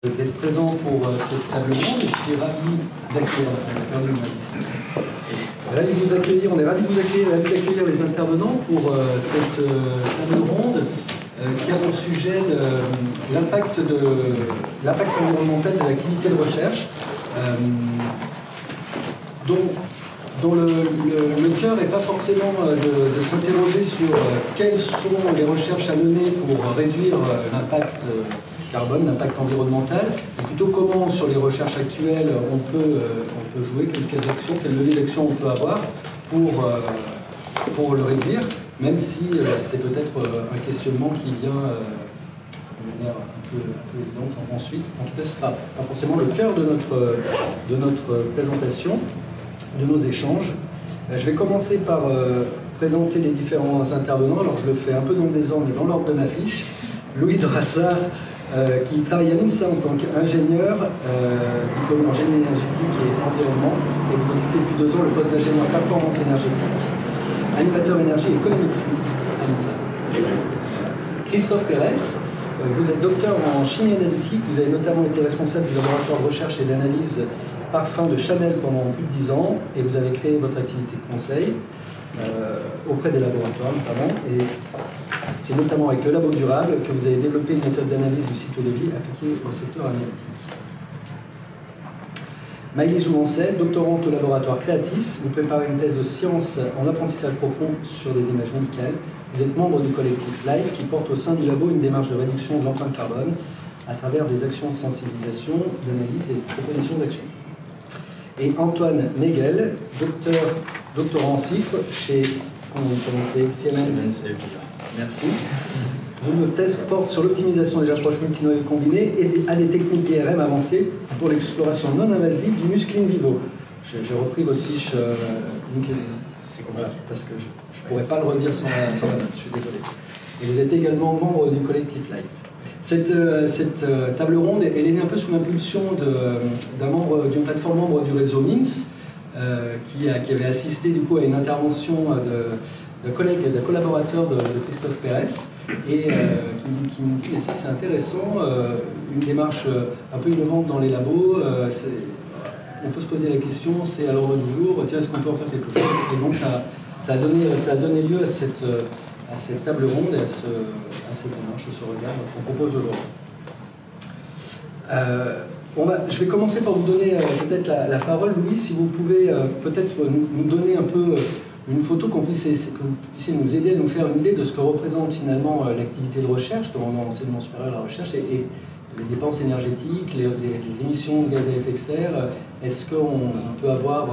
D'être présent pour cette table ronde et je suis ravi d'accueillir. On est ravi de vous accueillir, ravi d'accueillir les intervenants pour cette table ronde qui a pour sujet l'impact environnemental de l'activité de recherche, dont le cœur n'est pas forcément de s'interroger sur quelles sont les recherches à mener pour réduire l'impact carbone, l'impact environnemental, et plutôt comment, sur les recherches actuelles, on peut jouer, quelques actions, quel levier d'action on peut avoir pour le réduire, même si c'est peut-être un questionnement qui vient de manière un peu évidente ensuite. En tout cas, ce sera pas forcément le cœur de notre présentation, de nos échanges. Je vais commencer par présenter les différents intervenants. Alors, je le fais un peu dans le désordre, mais dans l'ordre de ma fiche. Louis Drassard, qui travaille à l'INSA en tant qu'ingénieur, diplômé en génie énergétique et environnement, et vous occupez depuis 2 ans le poste d'ingénieur performance énergétique, animateur énergie et économie de flux à l'INSA. Christophe Pérez, vous êtes docteur en chimie analytique, vous avez notamment été responsable du laboratoire de recherche et d'analyse parfum de Chanel pendant plus de 10 ans, et vous avez créé votre activité de conseil auprès des laboratoires notamment, et c'est notamment avec le Labo Durable que vous avez développé une méthode d'analyse du cycle de vie appliquée au secteur analytique. Maëlys Jouancel, doctorante au laboratoire Creatis, vous préparez une thèse de sciences en apprentissage profond sur des images médicales. Vous êtes membre du collectif LIFE qui porte au sein du labo une démarche de réduction de l'empreinte carbone à travers des actions de sensibilisation, d'analyse et de proposition d'action. Et Antoine Negel, doctorant en CIFRE chez, comment vous prononcez, Siemens. Merci. Votre thèse porte sur l'optimisation des approches multinoyaux combinées et à des techniques DRM avancées pour l'exploration non invasive du muscle in vivo. J'ai repris votre fiche LinkedIn. C'est compliqué parce que je ne pourrais pas le redire sans la note, je suis désolé. Et vous êtes également membre du collectif LIFE. Cette table ronde, elle est née un peu sous l'impulsion d'une plateforme membre du réseau MINS, qui avait assisté du coup à une intervention de collègues, de collaborateurs de Christophe Pérez, et qui nous dit, mais ça c'est intéressant, une démarche un peu innovante dans les labos, on peut se poser la question, c'est à l'ordre du jour, tiens, est-ce qu'on peut en faire quelque chose? Et donc ça a donné lieu à cette table ronde et à cette démarche, ce regard qu'on propose aujourd'hui. Je vais commencer par vous donner peut-être la parole, Louis, si vous pouvez peut-être nous donner un peu une photo, que vous puissiez nous aider à nous faire une idée de ce que représente finalement l'activité de recherche dans l'enseignement supérieur à la recherche et les dépenses énergétiques, les émissions de gaz à effet de serre. Est-ce qu'on peut avoir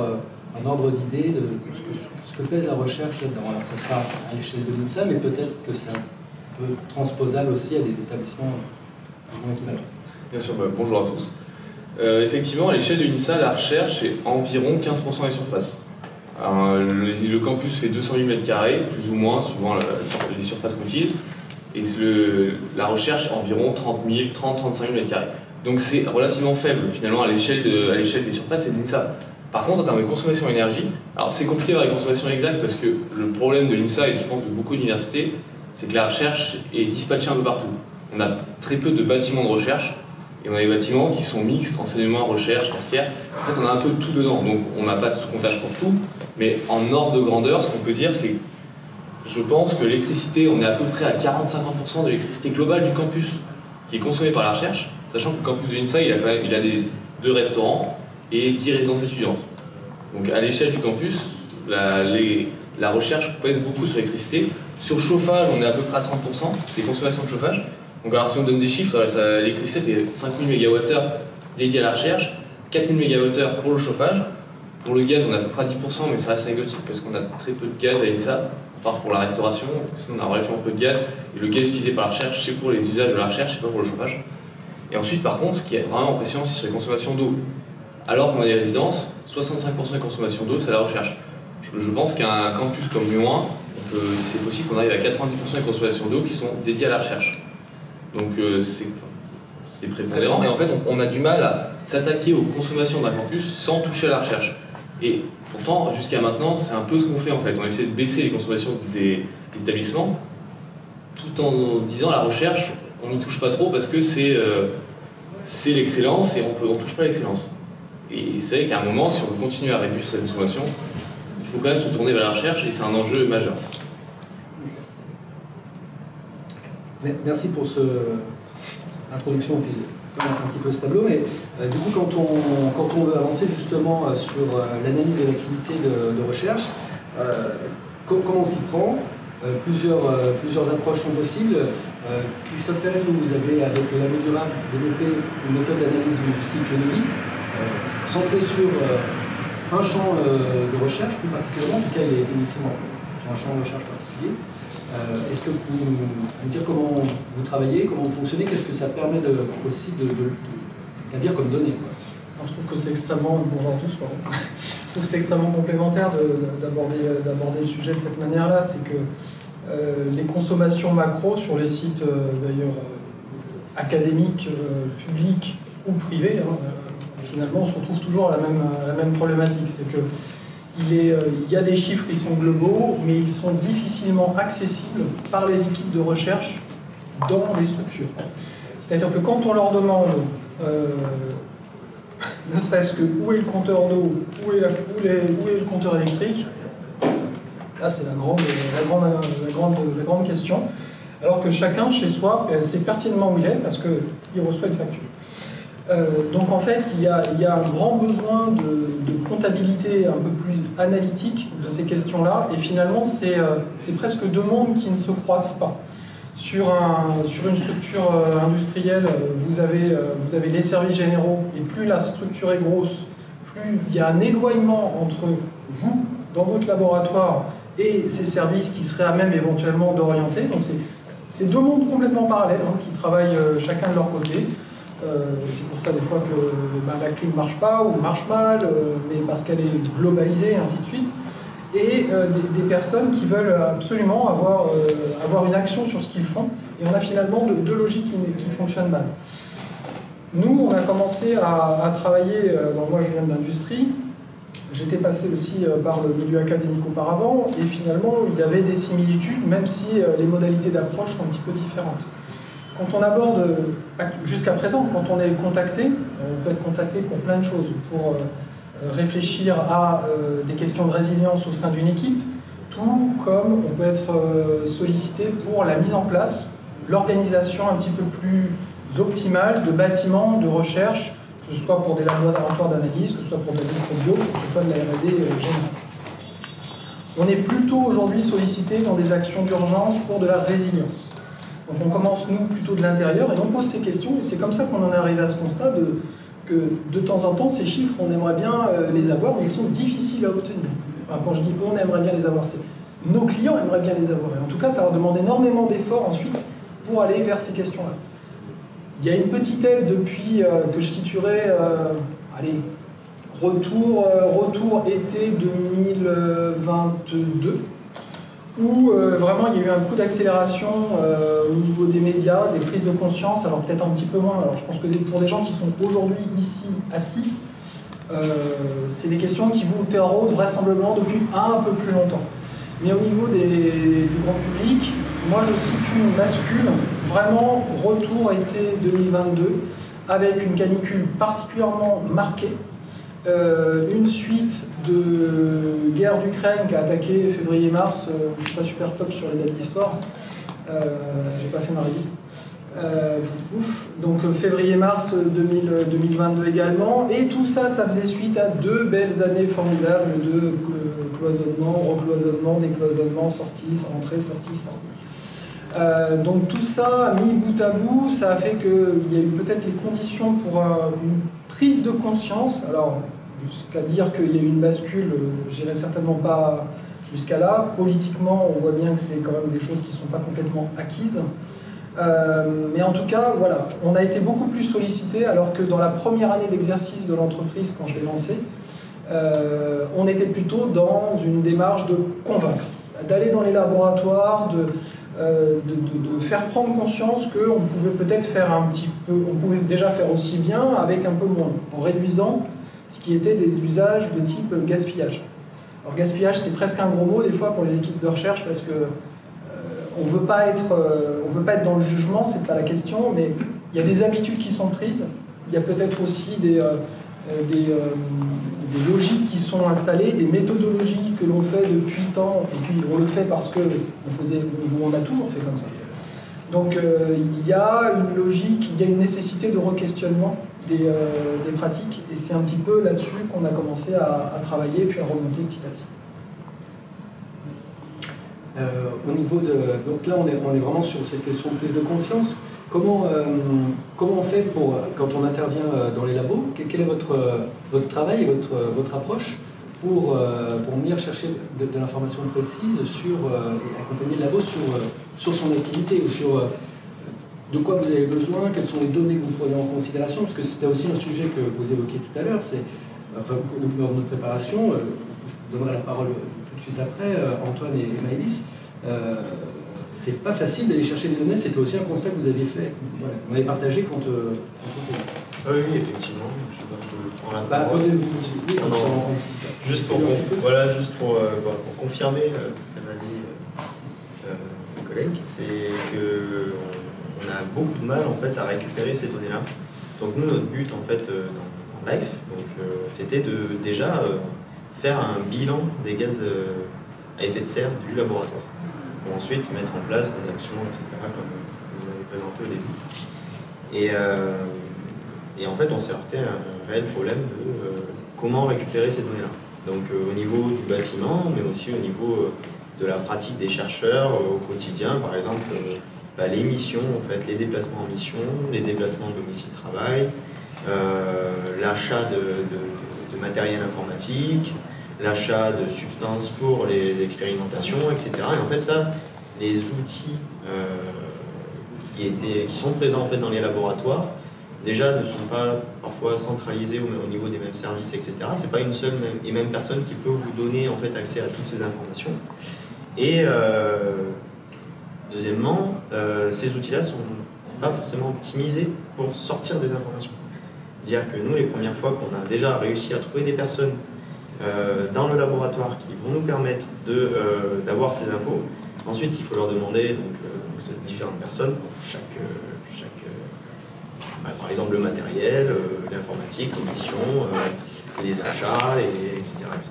un ordre d'idée de ce que pèse la recherche là-dedans? Alors ça sera à l'échelle de l'INSA, mais peut-être que c'est un peu transposable aussi à des établissements équivalents. Bien sûr, bonjour à tous. Effectivement, à l'échelle de l'INSA, la recherche est environ 15% des surfaces. Le campus fait 200 000 m², plus ou moins, suivant les surfaces requises, et la recherche environ 30-35 000 m². Donc c'est relativement faible finalement à l'échelle des surfaces et de l'INSA. Par contre, en termes de consommation d'énergie, alors c'est compliqué d'avoir la consommation exacte parce que le problème de l'INSA et je pense de beaucoup d'universités, c'est que la recherche est dispatchée un peu partout. On a très peu de bâtiments de recherche et on a des bâtiments qui sont mixtes, enseignement, recherche, tertiaire. En fait, on a un peu tout dedans, donc on n'a pas de sous-comptage pour tout, mais en ordre de grandeur, ce qu'on peut dire, c'est, je pense que l'électricité, on est à peu près à 40-50% de l'électricité globale du campus qui est consommée par la recherche, sachant que le campus de l'INSA, il a 2 restaurants et 10 résidences étudiantes. Donc à l'échelle du campus, la recherche pèse beaucoup sur l'électricité. Sur le chauffage, on est à peu près à 30% des consommations de chauffage. Donc alors si on donne des chiffres, l'électricité fait 5000 MWh dédiés à la recherche, 4000 MWh pour le chauffage. Pour le gaz, on est à peu près à 10%, mais ça reste anecdotique parce qu'on a très peu de gaz à l'INSA, à part pour la restauration, sinon on a relativement peu de gaz. Et le gaz utilisé par la recherche, c'est pour les usages de la recherche, c'est pas pour le chauffage. Et ensuite, par contre, ce qui est vraiment impressionnant, c'est sur les consommations d'eau. Alors qu'on a des résidences, 65% des consommations d'eau, c'est la recherche. Je pense qu'un campus comme Lyon 1, c'est possible qu'on arrive à 90% des consommations d'eau qui sont dédiées à la recherche. Donc c'est prépondérant. Et en fait, on a du mal à s'attaquer aux consommations d'un campus sans toucher à la recherche. Et pourtant, jusqu'à maintenant, c'est un peu ce qu'on fait en fait. On essaie de baisser les consommations des établissements, tout en disant la recherche, on n'y touche pas trop parce que c'est c'est l'excellence et on ne touche pas à l'excellence. Et c'est vrai qu'à un moment, si on veut continuer à réduire sa consommation, il faut quand même se tourner vers la recherche et c'est un enjeu majeur. Merci pour cette introduction un petit peu ce tableau, mais du coup quand on veut avancer justement sur l'analyse de l'activité de recherche, comment on s'y prend? Plusieurs approches sont possibles. Christophe Pérez, vous avez avec le Labo Durable développé une méthode d'analyse du cycle de vie centrée sur un champ de recherche plus particulièrement, en tout cas il a été initié sur un champ de recherche particulier. Est-ce que vous pouvez nous dire comment vous travaillez, comment vous fonctionnez, qu'est-ce que ça permet aussi d'établir comme données, quoi? Alors, je trouve que c'est extrêmement, bonjour à tous, pardon. Je trouve que c'est extrêmement complémentaire d'aborder le sujet de cette manière-là. C'est que les consommations macro sur les sites d'ailleurs académiques, publics ou privés, finalement on se retrouve toujours à la même problématique. C'est que il y a des chiffres qui sont globaux, mais ils sont difficilement accessibles par les équipes de recherche dans les structures. C'est-à-dire que quand on leur demande, ne serait-ce que où est le compteur d'eau, où est le compteur électrique, là c'est la grande question, alors que chacun chez soi sait pertinemment où il est parce qu'il reçoit une facture. Donc en fait, il y a un grand besoin de comptabilité un peu plus analytique de ces questions-là, et finalement c'est presque deux mondes qui ne se croisent pas. Sur une structure industrielle, vous avez les services généraux, et plus la structure est grosse, plus il y a un éloignement entre vous, dans votre laboratoire, et ces services qui seraient à même éventuellement d'orienter. Donc c'est deux mondes complètement parallèles qui travaillent chacun de leur côté. C'est pour ça des fois que la clim ne marche pas ou marche mal, mais parce qu'elle est globalisée et ainsi de suite. Et des personnes qui veulent absolument avoir une action sur ce qu'ils font. Et on a finalement deux logiques qui fonctionnent mal. Nous, on a commencé à travailler, moi je viens de l'industrie, j'étais passé aussi par le milieu académique auparavant, et finalement il y avait des similitudes, même si les modalités d'approche sont un petit peu différentes. Quand on aborde, jusqu'à présent, quand on est contacté, on peut être contacté pour plein de choses, pour réfléchir à des questions de résilience au sein d'une équipe, tout comme on peut être sollicité pour la mise en place, l'organisation un petit peu plus optimale de bâtiments de recherche, que ce soit pour des laboratoires d'analyse, que ce soit pour des microbio, que ce soit de la R&D générale. On est plutôt aujourd'hui sollicité dans des actions d'urgence pour de la résilience. Donc on commence, nous, plutôt de l'intérieur, et on pose ces questions, et c'est comme ça qu'on en est arrivé à ce constat que de temps en temps, ces chiffres, on aimerait bien les avoir, mais ils sont difficiles à obtenir. Enfin, quand je dis on aimerait bien les avoir, c'est nos clients aimeraient bien les avoir. Et en tout cas, ça leur demande énormément d'efforts ensuite pour aller vers ces questions-là. Il y a une petite aide depuis que je titulerais, retour été 2022, où vraiment il y a eu un coup d'accélération au niveau des médias, des prises de conscience, alors peut-être un petit peu moins. Alors je pense que pour des gens qui sont aujourd'hui ici assis, c'est des questions qui vous taraudent vraisemblablement depuis un peu plus longtemps. Mais au niveau du grand public, moi je situe une bascule, vraiment retour été 2022, avec une canicule particulièrement marquée, une suite de guerre d'Ukraine qui a attaqué février-mars, je ne suis pas super top sur les dates d'histoire, j'ai pas fait ma révision. Donc février-mars 2022 également, et tout ça, ça faisait suite à deux belles années formidables de cloisonnement, recloisonnement, décloisonnement, sortie, rentrée, sortie, sortie. Donc tout ça, mis bout à bout, ça a fait qu'il y a eu peut-être les conditions pour une prise de conscience. Alors, jusqu'à dire qu'il y a eu une bascule, j'irai certainement pas jusqu'à là. Politiquement, on voit bien que c'est quand même des choses qui ne sont pas complètement acquises. Mais en tout cas, voilà, on a été beaucoup plus sollicité, alors que dans la première année d'exercice de l'entreprise, quand je l'ai lancée, on était plutôt dans une démarche de convaincre, d'aller dans les laboratoires, de faire prendre conscience qu'on pouvait peut-être faire un petit peu, on pouvait déjà faire aussi bien avec un peu moins, en réduisant ce qui était des usages de type gaspillage. Alors gaspillage, c'est presque un gros mot des fois pour les équipes de recherche, parce que on veut pas être dans le jugement, c'est pas la question, mais il y a des habitudes qui sont prises y a peut-être aussi des logiques qui sont installées, des méthodologies que l'on fait depuis tant, et puis on le fait parce qu'on a toujours fait comme ça. Donc il y a une logique, il y a une nécessité de re-questionnement des pratiques, et c'est un petit peu là-dessus qu'on a commencé à travailler, puis à remonter petit à petit. Au niveau de... Donc là, on est vraiment sur cette question de prise de conscience. Comment on fait pour, quand on intervient dans les labos, quel est votre travail et votre approche pour venir chercher de l'information précise sur, et accompagner le labo sur son activité ou sur de quoi vous avez besoin, quelles sont les données que vous prenez en considération, parce que c'était aussi un sujet que vous évoquiez tout à l'heure, enfin, lors de notre préparation, je vous donnerai la parole tout de suite après, Antoine et Maëlys. C'est pas facile d'aller chercher des données, c'était aussi un constat que vous aviez fait, voilà, vous m'avez partagé quand on s'est dit. Oui, effectivement, je prends la parole. Juste pour confirmer ce qu'elle m'a dit mon collègue, c'est qu'on a beaucoup de mal en fait à récupérer ces données-là. Donc nous, notre but en fait en live, c'était de déjà faire un bilan des gaz à effet de serre du laboratoire. Pour ensuite mettre en place des actions, etc., comme vous l'avez présenté au début. Et en fait, on s'est heurté à un réel problème de comment récupérer ces données-là. Donc au niveau du bâtiment, mais aussi au niveau de la pratique des chercheurs au quotidien, par exemple, les missions, en fait, les déplacements en mission, les déplacements de domicile-travail, l'achat de matériel informatique, l'achat de substances pour l'expérimentation, etc. Et en fait, ça, les outils qui sont présents en fait, dans les laboratoires, déjà ne sont pas parfois centralisés au niveau des mêmes services, etc. Ce n'est pas une seule et même personne qui peut vous donner en fait, accès à toutes ces informations. Et deuxièmement, ces outils-là ne sont pas forcément optimisés pour sortir des informations. C'est-à-dire que nous, les premières fois qu'on a déjà réussi à trouver des personnes dans le laboratoire qui vont nous permettre d'avoir ces infos. Ensuite, il faut leur demander ces différentes personnes pour chaque par exemple le matériel, l'informatique, les missions, les achats, etc.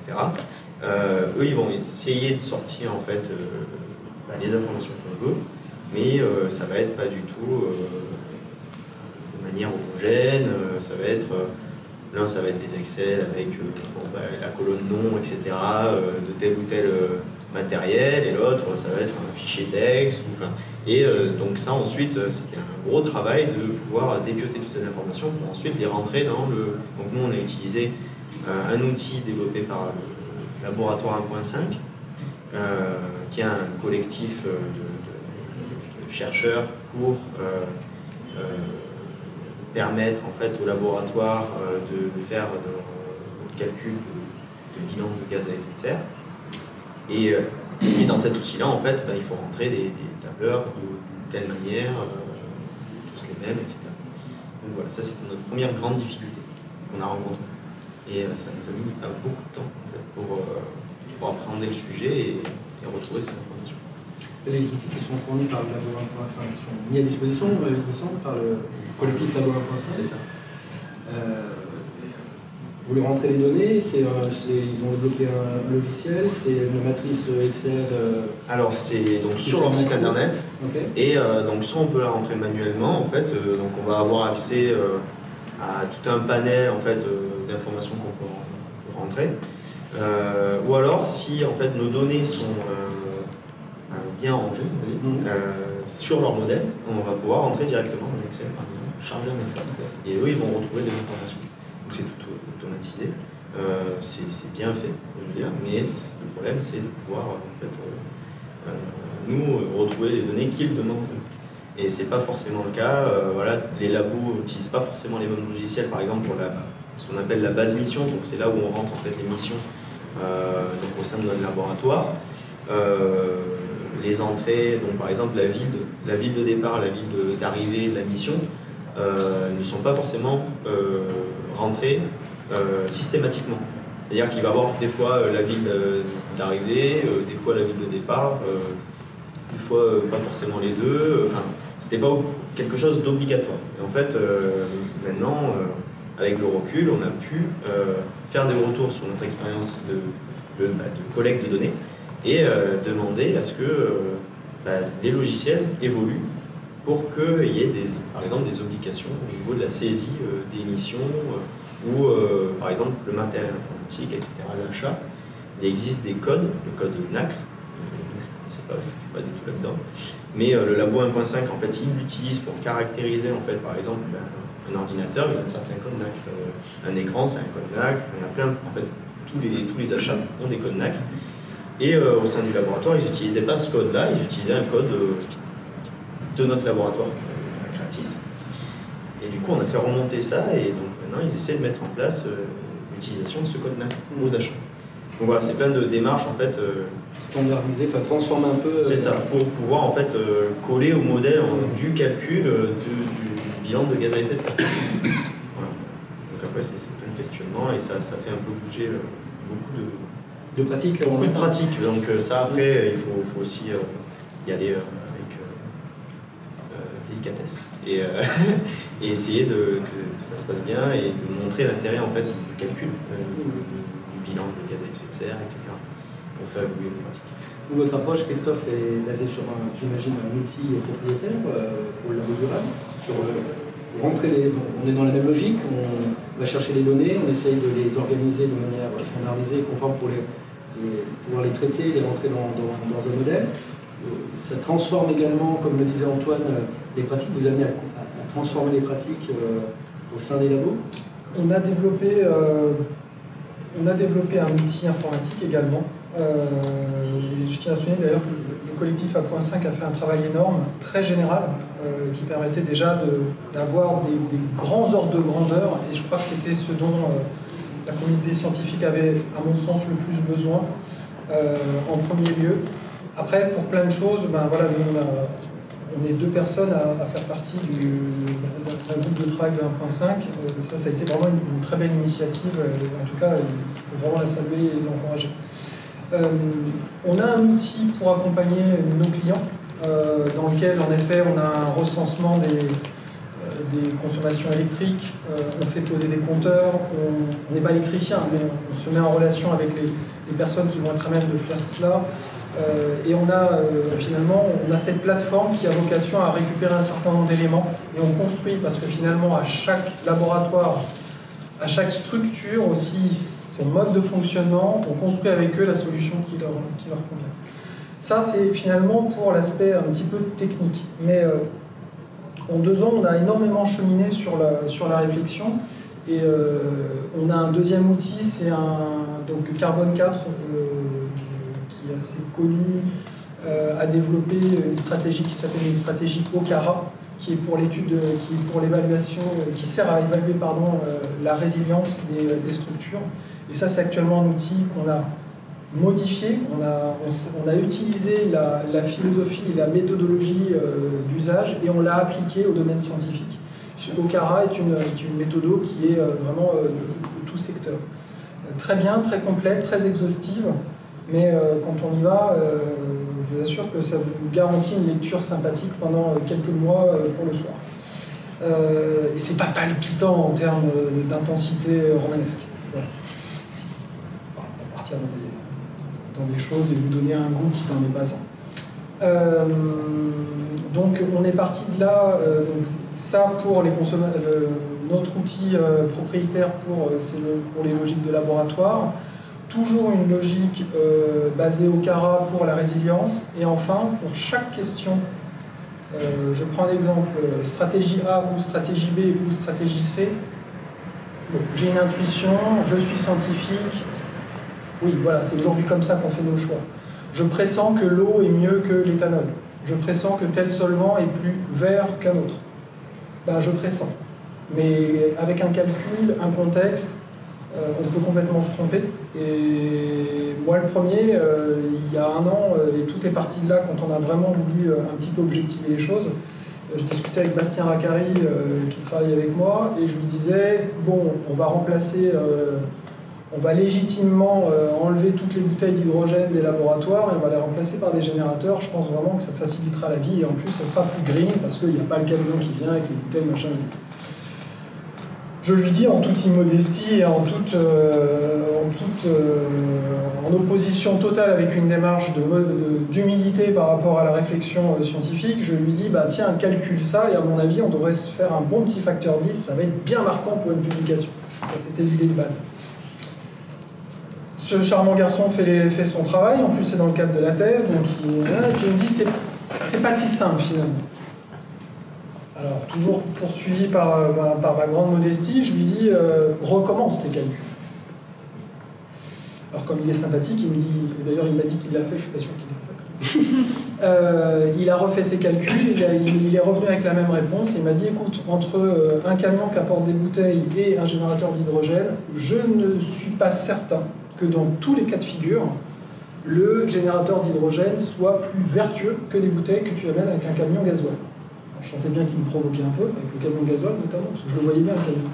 Eux, ils vont essayer de sortir en fait les informations qu'on veut, mais ça va être pas du tout de manière homogène. Ça va être l'un, ça va être des Excel avec la colonne nom, etc., de tel ou tel matériel, et l'autre, ça va être un fichier texte. Donc ça, ensuite, c'était un gros travail de pouvoir dépioter toutes ces informations pour ensuite les rentrer dans le... Donc nous, on a utilisé un outil développé par le laboratoire 1.5, qui est un collectif de chercheurs pour permettre en fait au laboratoire de faire le calcul de bilan de gaz à effet de serre. Et dans cet outil-là, en fait, il faut rentrer des tableurs de telle manière, tous les mêmes, etc. Donc voilà, ça c'était notre première grande difficulté qu'on a rencontrée. Et ça nous a mis beaucoup de temps en fait, pour appréhender le sujet et retrouver ces informations. Les outils qui sont fournis par le Labo 1.5, enfin, qui sont mis à disposition, il me semble, par le collectif Labo 1.5. C'est ça. Vous leur rentrez les données, ils ont développé un logiciel, c'est une matrice Excel. Alors c'est donc sur leur site internet, okay. Et donc soit on peut la rentrer manuellement en fait, donc on va avoir accès à tout un panel en fait d'informations qu'on peut rentrer, ou alors si en fait nos données sont bien rangées, sur leur modèle, on va pouvoir rentrer directement dans Excel par exemple, charger un Excel, et eux ils vont retrouver des informations. Donc c'est tout automatisé, c'est bien fait, je veux dire, mais le problème c'est de pouvoir en fait, nous retrouver les données qu'ils demandent. Et c'est pas forcément le cas. Voilà, les labos n'utilisent pas forcément les mêmes logiciels, par exemple pour ce qu'on appelle la base mission, donc c'est là où on rentre en fait les missions donc au sein de notre laboratoire. Les entrées, donc par exemple la ville de départ, la ville d'arrivée de la mission, ne sont pas forcément rentrées systématiquement. C'est-à-dire qu'il va y avoir des fois la ville d'arrivée, des fois la ville de départ, fois pas forcément les deux. Enfin, c'était pas quelque chose d'obligatoire. Et en fait, maintenant, avec le recul, on a pu faire des retours sur notre expérience de collecte de données et demander à ce que les logiciels évoluent pour qu'il y ait par exemple des obligations au niveau de la saisie des émissions ou par exemple le matériel informatique, etc., l'achat. Il existe des codes, le code NACRE, je ne sais pas, je ne suis pas du tout là-dedans, mais le Labo 1.5 en fait il l'utilise pour caractériser en fait par exemple un ordinateur, il y a un certain code NACRE, un écran c'est un code NACRE, il y en a plein, en fait tous les achats ont des codes NACRE. Et au sein du laboratoire, ils n'utilisaient pas ce code-là, ils utilisaient un code de notre laboratoire, Creatis. Et du coup, on a fait remonter ça, et donc maintenant, ils essaient de mettre en place l'utilisation de ce code-là aux achats. Donc voilà, c'est plein de démarches, en fait... standardiser, enfin transformer un peu... C'est ça, pour pouvoir, en fait, coller au modèle du calcul du bilan de gaz à effet de serre. Voilà. Donc après, c'est plein de questionnements, et ça fait un peu bouger beaucoup de pratique. Beaucoup de pratique, donc ça après il faut aussi y aller avec délicatesse et essayer que ça se passe bien et de montrer l'intérêt en fait du calcul du bilan de gaz à effet de serre, etc. pour faire évoluer les pratiques. Votre approche, Christophe, est basée sur, j'imagine, un outil propriétaire pour le labo durable. On est dans la même logique, on va chercher les données, on essaye de les organiser de manière standardisée et conforme pour pouvoir les traiter, les rentrer dans un modèle. Ça transforme également, comme le disait Antoine, les pratiques. Vous amenez à transformer les pratiques au sein des labos. On a développé un outil informatique également. Je tiens à souligner d'ailleurs que le collectif A.5 a fait un travail énorme, très général, qui permettait déjà d'avoir des grands ordres de grandeur, et je crois que c'était ce dont la communauté scientifique avait, à mon sens, le plus besoin en premier lieu. Après, pour plein de choses, voilà, nous, on est 2 personnes à faire partie d'un groupe de travail de 1.5. Ça a été vraiment une très belle initiative. En tout cas, il faut vraiment la saluer et l'encourager. On a un outil pour accompagner nos clients, dans lequel, en effet, on a un recensement des consommations électriques, on fait poser des compteurs, on n'est pas électricien, mais on se met en relation avec les personnes qui vont être à même de faire cela. Et on a finalement cette plateforme qui a vocation à récupérer un certain nombre d'éléments, et on construit, parce que finalement à chaque laboratoire, à chaque structure aussi son mode de fonctionnement, on construit avec eux la solution qui leur convient. Ça c'est finalement pour l'aspect un petit peu technique, mais en 2 ans on a énormément cheminé sur la réflexion, et on a un deuxième outil, c'est donc Carbone 4, qui est assez connu, a développé une stratégie qui s'appelle une stratégie OCARA, qui est pour l'étude, qui est pour l'évaluation, qui sert à évaluer la résilience des structures. Et ça, c'est actuellement un outil qu'on a modifié. On a utilisé la philosophie et la méthodologie d'usage, et on l'a appliqué au domaine scientifique. OCARA est une méthode qui est vraiment de tout secteur. Très bien, très complète, très exhaustive. Mais quand on y va, je vous assure que ça vous garantit une lecture sympathique pendant quelques mois pour le soir. Et c'est pas palpitant en termes d'intensité romanesque. Voilà. On va partir dans des choses et vous donner un goût qui n'en est pas un. Donc on est parti de là. Donc ça pour les consommateurs, notre outil propriétaire pour les logiques de laboratoire. Toujours une logique basée au CARA pour la résilience. Et enfin, pour chaque question, je prends l'exemple stratégie A ou stratégie B ou stratégie C. Bon, j'ai une intuition, je suis scientifique. Oui, voilà, c'est aujourd'hui comme ça qu'on fait nos choix. Je pressens que l'eau est mieux que l'éthanol. Je pressens que tel solvant est plus vert qu'un autre. Ben, je pressens. Mais avec un calcul, un contexte, on peut complètement se tromper. Et moi, le premier, il y a 1 an, et tout est parti de là quand on a vraiment voulu un petit peu objectiver les choses. Je discutais avec Bastien Raccari, qui travaille avec moi, et je lui disais, bon, on va remplacer on va légitimement enlever toutes les bouteilles d'hydrogène des laboratoires et on va les remplacer par des générateurs. Je pense vraiment que ça facilitera la vie et en plus ça sera plus green parce qu'il n'y a pas le camion qui vient avec les bouteilles, machin. Je lui dis en toute immodestie et en opposition totale avec une démarche d'humilité par rapport à la réflexion scientifique, je lui dis bah tiens, calcule ça et à mon avis on devrait se faire un bon petit facteur 10, ça va être bien marquant pour une publication. Ça c'était l'idée de base. Ce charmant garçon fait son travail, en plus c'est dans le cadre de la thèse, donc il me dit c'est pas si simple finalement. Alors, toujours poursuivi par ma grande modestie, je lui dis recommence tes calculs. Alors, comme il est sympathique, il me dit, d'ailleurs il m'a dit qu'il l'a fait, je suis pas sûr qu'il l'ait fait. Il a refait ses calculs, il est revenu avec la même réponse, il m'a dit écoute, entre un camion qui apporte des bouteilles et un générateur d'hydrogène, je ne suis pas certain que dans tous les cas de figure, le générateur d'hydrogène soit plus vertueux que les bouteilles que tu amènes avec un camion gasoil. Je sentais bien qu'il me provoquait un peu, avec le camion gasoil notamment, parce que je le voyais bien le camion.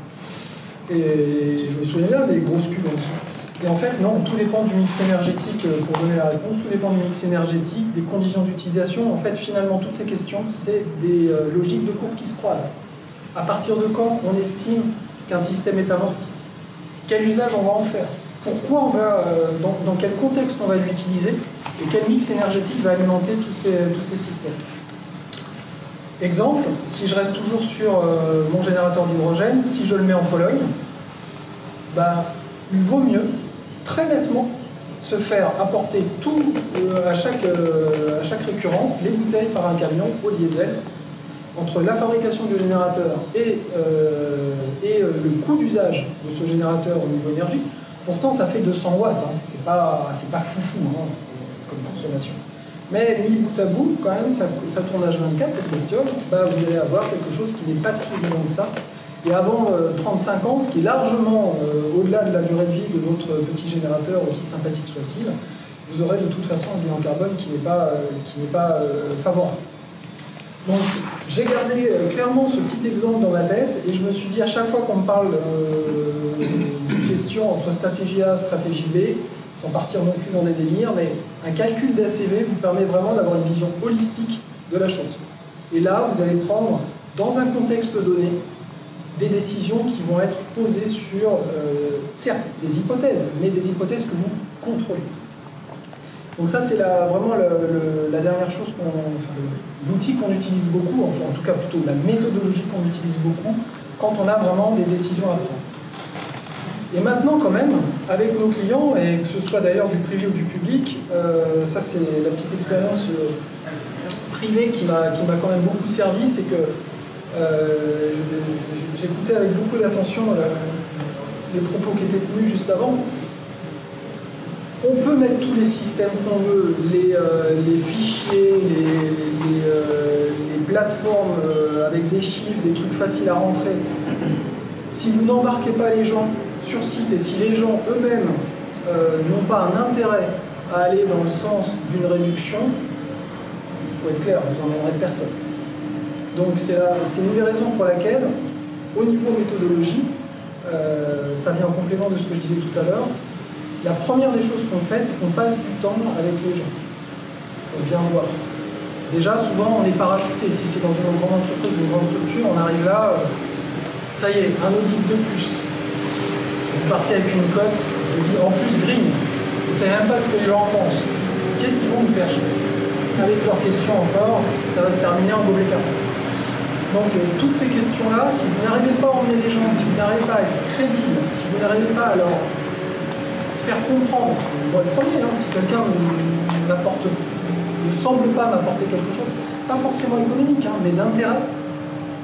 Et je me souviens bien des grosses cubes en dessous. Et en fait, non, tout dépend du mix énergétique, pour donner la réponse, tout dépend du mix énergétique, des conditions d'utilisation. En fait, finalement, toutes ces questions, c'est des logiques de courbe qui se croisent. À partir de quand on estime qu'un système est amorti? Quel usage on va en faire? Pourquoi on va, dans quel contexte on va l'utiliser? Et quel mix énergétique va alimenter tous ces systèmes? Exemple, si je reste toujours sur mon générateur d'hydrogène, si je le mets en Pologne, bah, il vaut mieux, très nettement, se faire apporter tout, à chaque récurrence, les bouteilles par un camion au diesel, entre la fabrication du générateur et le coût d'usage de ce générateur au niveau énergie. Pourtant, ça fait 200 watts, hein. C'est pas foufou hein, comme consommation. Mais mis bout à bout, quand même, ça tourne H24, cette bestiole, bah, vous allez avoir quelque chose qui n'est pas si évident que ça. Et avant 35 ans, ce qui est largement au-delà de la durée de vie de votre petit générateur, aussi sympathique soit-il, vous aurez de toute façon un bilan carbone qui n'est pas favorable. Donc j'ai gardé clairement ce petit exemple dans ma tête et je me suis dit à chaque fois qu'on me parle de questions entre stratégie A et stratégie B, sans partir non plus dans des délires, mais un calcul d'ACV vous permet vraiment d'avoir une vision holistique de la chose. Et là, vous allez prendre, dans un contexte donné, des décisions qui vont être posées sur, certes, des hypothèses, mais des hypothèses que vous contrôlez. Donc ça, c'est vraiment la dernière chose, l'outil qu'on utilise beaucoup, enfin en tout cas plutôt la méthodologie qu'on utilise beaucoup, quand on a vraiment des décisions à prendre. Et maintenant, quand même, avec nos clients, et que ce soit d'ailleurs du privé ou du public, ça c'est la petite expérience privée qui m'a quand même beaucoup servi, c'est que j'écoutais avec beaucoup d'attention les propos qui étaient tenus juste avant. On peut mettre tous les systèmes qu'on veut, les fichiers, les plateformes avec des chiffres, des trucs faciles à rentrer. Si vous n'embarquez pas les gens sur site et si les gens eux-mêmes n'ont pas un intérêt à aller dans le sens d'une réduction, il faut être clair, vous n'emmènerez personne. Donc c'est une des raisons pour laquelle, au niveau méthodologie, ça vient en complément de ce que je disais tout à l'heure, la première des choses qu'on fait, c'est qu'on passe du temps avec les gens. On vient voir. Déjà, souvent, on est parachuté. Si c'est dans une grande entreprise ou une grande structure, on arrive là, ça y est, un audit de plus. Vous partez avec une cote, je dis en plus green. Vous ne savez même pas ce que les gens pensent. Qu'est-ce qu'ils vont nous faire chier? Avec leurs questions encore, ça va se terminer en gobelet carton. Donc, toutes ces questions-là, si vous n'arrivez pas à emmener les gens, si vous n'arrivez pas à être crédible, si vous n'arrivez pas à leur faire comprendre, moi le premier, hein, si quelqu'un ne semble pas m'apporter quelque chose, pas forcément économique, hein, mais d'intérêt,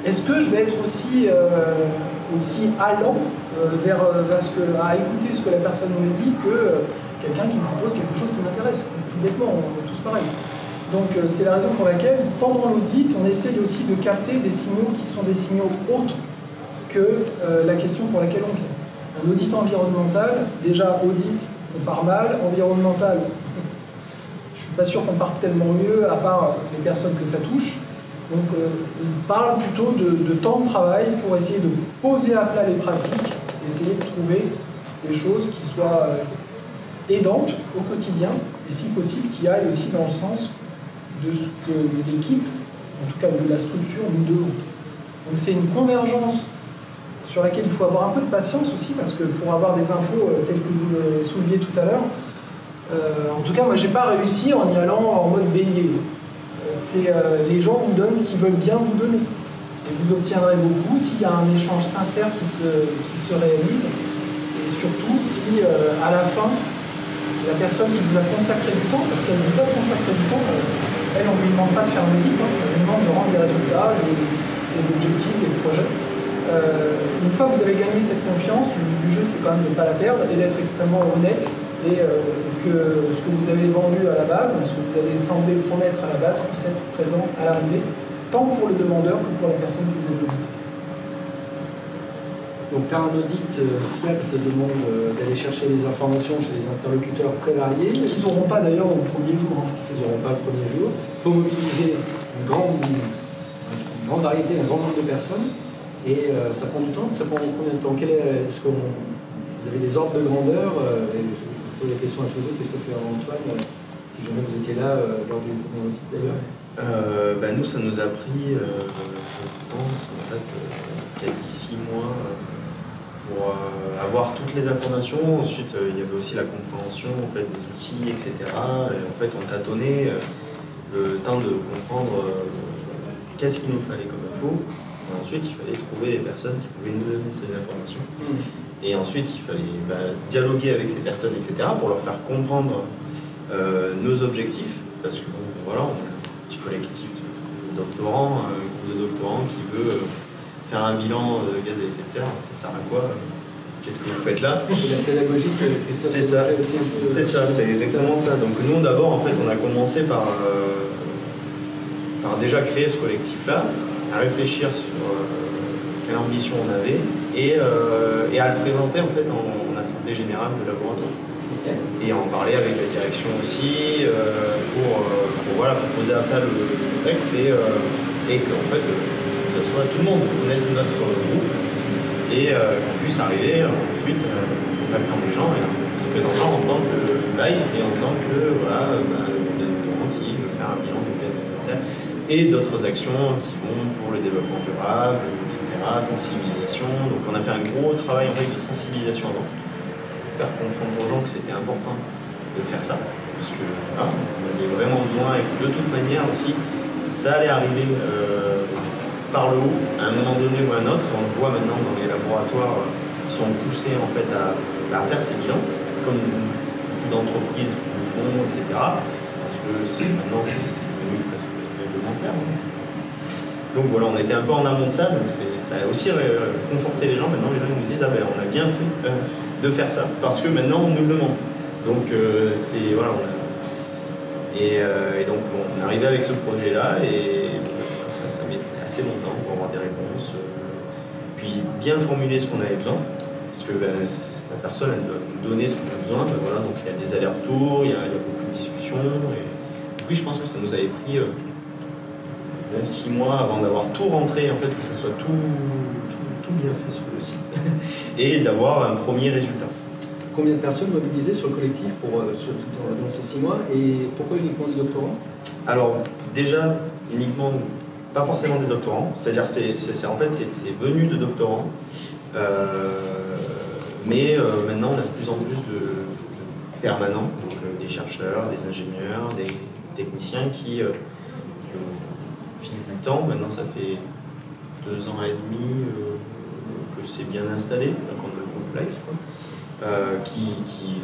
est-ce que je vais être aussi allant à écouter ce que la personne me dit que quelqu'un qui me propose quelque chose qui m'intéresse? Tout bêtement, on est tous pareils. Donc c'est la raison pour laquelle, pendant l'audit, on essaye aussi de capter des signaux qui sont des signaux autres que la question pour laquelle on vient. Un audit environnemental, déjà audit, on part mal, environnemental, je suis pas sûr qu'on parte tellement mieux, à part les personnes que ça touche. Donc on parle plutôt de temps de travail pour essayer de poser à plat les pratiques, essayer de trouver des choses qui soient aidantes au quotidien, et si possible qui aillent aussi dans le sens de ce que l'équipe, en tout cas de la structure, nous demande. Donc c'est une convergence sur laquelle il faut avoir un peu de patience aussi, parce que pour avoir des infos telles que vous le souleviez tout à l'heure, en tout cas moi j'ai pas réussi en y allant en mode bélier. Les gens vous donnent ce qu'ils veulent bien vous donner. Et vous obtiendrez beaucoup s'il y a un échange sincère qui se réalise, et surtout si à la fin, la personne qui vous a consacré du temps, parce qu'elle vous a consacré du temps, elle, on ne lui demande pas de faire un audit, hein, on lui demande de rendre des résultats, les objectifs, les projets. Une fois que vous avez gagné cette confiance, le but du jeu, c'est quand même de ne pas la perdre et d'être extrêmement honnête, et que ce que vous avez vendu à la base, ce que vous avez semblé promettre à la base, puisse être présent à l'arrivée, tant pour le demandeur que pour la personne qui vous a audité. Donc faire un audit fiable, ça demande d'aller chercher des informations chez des interlocuteurs très variés. Qu'ils n'auront pas d'ailleurs au premier jour. Hein, ils n'auront pas le premier jour. Il faut mobiliser une grande variété, un grand nombre de personnes. Et ça prend du temps. Ça prend combien de temps? Est-ce que vous avez des ordres de grandeur je pose la question à tous les deux, Christophe et Antoine, si jamais vous étiez là lors du premier audit d'ailleurs. Nous, ça nous a pris, je pense, en fait, quasi 6 mois pour avoir toutes les informations. Ensuite, il y avait aussi la compréhension en fait, des outils, etc. Et en fait, on tâtonnait le temps de comprendre qu'est-ce qu'il nous fallait comme info. Et ensuite, il fallait trouver les personnes qui pouvaient nous donner ces informations. Et ensuite, il fallait dialoguer avec ces personnes, etc., pour leur faire comprendre nos objectifs. Parce que, voilà, on a un petit collectif de doctorants, un groupe de doctorants qui veut faire un bilan de gaz à effet de serre. Ça sert à quoi? Qu'est-ce que vous faites là? C'est la pédagogie que Christophe c'est ça, c'est ça, c'est exactement ça. Donc nous, d'abord, en fait, on a commencé par déjà créer ce collectif-là, à réfléchir sur quelle ambition on avait et à le présenter en fait en assemblée générale de laboratoire. Et en parler avec la direction aussi pour poser à plat le texte et qu'en fait que ce soit tout le monde connaisse notre groupe et qu'on puisse arriver ensuite en contactant les gens et en se présentant en tant que live et en tant que doctorant qui veut faire un bilan de gaz à effet de serre et d'autres actions qui vont pour le développement durable, etc., sensibilisation. Donc on a fait un gros travail en fait de sensibilisation avant, pour faire comprendre aux gens que c'était important de faire ça, parce que on avait vraiment besoin et que de toute manière aussi, ça allait arriver par le haut, à un moment donné ou à un autre. On le voit maintenant dans les laboratoires qui sont poussés en fait à faire ces bilans, comme beaucoup d'entreprises le font, etc. Parce que maintenant c'est devenu presque réglementaire. Donc voilà, on était un peu en amont de ça, donc ça a aussi conforté les gens. Maintenant les gens nous disent on a bien fait de faire ça, parce que maintenant on nous le demande. Donc voilà, et donc bon, on est arrivé avec ce projet-là et ça met assez longtemps pour avoir des réponses, puis bien formuler ce qu'on avait besoin, parce que la personne elle doit nous donner ce qu'on a besoin. Voilà, donc il y a des allers-retours, il y a beaucoup de discussions, et puis je pense que ça nous avait pris 6 mois avant d'avoir tout rentré, en fait, que ça soit tout bien fait sur le site et d'avoir un premier résultat. Combien de personnes mobilisées sur le collectif dans ces 6 mois, et pourquoi uniquement des doctorants? Alors déjà, uniquement, pas forcément des doctorants, c'est-à-dire en fait c'est venu de doctorants, mais maintenant on a de plus en plus de permanents, donc des chercheurs, des ingénieurs, des techniciens qui au fil du temps, maintenant ça fait 2 ans et demi que c'est bien installé, qu'on a le groupe Life, qui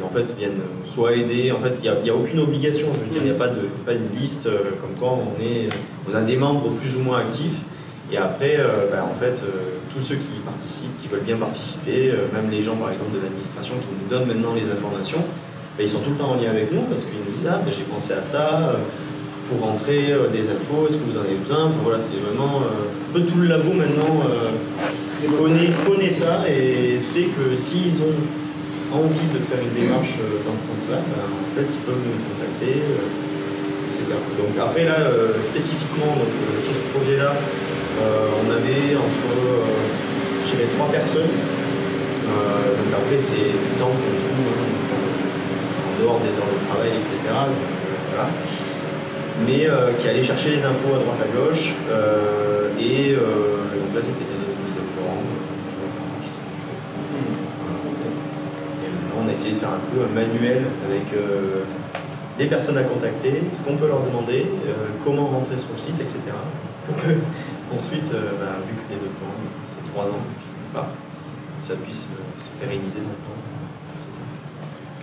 en fait viennent soit aider, en fait il n'y a aucune obligation, je veux dire, il n'y a pas une liste comme quoi on a des membres plus ou moins actifs, et après en fait tous ceux qui participent, qui veulent bien participer, même les gens par exemple de l'administration qui nous donnent maintenant les informations, ils sont tout le temps en lien avec nous parce qu'ils nous disent j'ai pensé à ça, pour rentrer des infos, est-ce que vous en avez besoin? Voilà, c'est vraiment un peu tout le labo maintenant connaît ça et sait que s'ils ont envie de faire une démarche dans ce sens-là, en fait ils peuvent nous contacter, etc. Donc après là, spécifiquement sur ce projet-là, on avait entre 3 personnes Donc après, c'est du temps qu'on trouve, c'est en dehors des heures de travail, etc. Donc, voilà. Mais qui allait chercher les infos à droite à gauche. Donc là, c'était des doctorants. Et maintenant, on a essayé de faire un peu un manuel avec les personnes à contacter, ce qu'on peut leur demander, comment rentrer sur le site, etc. Pour que, ensuite, vu que les doctorants, c'est 3 ans, ça puisse se pérenniser dans le temps.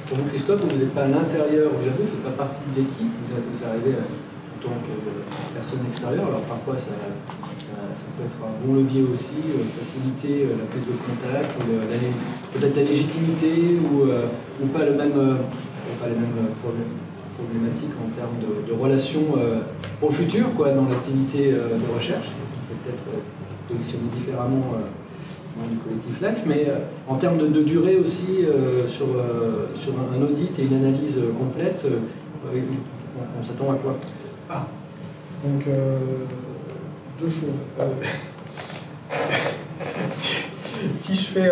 Pour vous, Christophe, vous n'êtes pas à l'intérieur du labo, vous ne faites pas partie de l'équipe, vous arrivez en tant que personne extérieure, alors parfois ça peut être un bon levier aussi, faciliter la prise de contact, peut-être la légitimité ou pas les mêmes problématiques en termes de relations pour le futur, quoi, dans l'activité de recherche. Ça peut peut-être positionner différemment du collectif LIFE, mais en termes de durée aussi, sur un audit et une analyse complète, on s'attend à quoi? Donc, 2 choses. Si je fais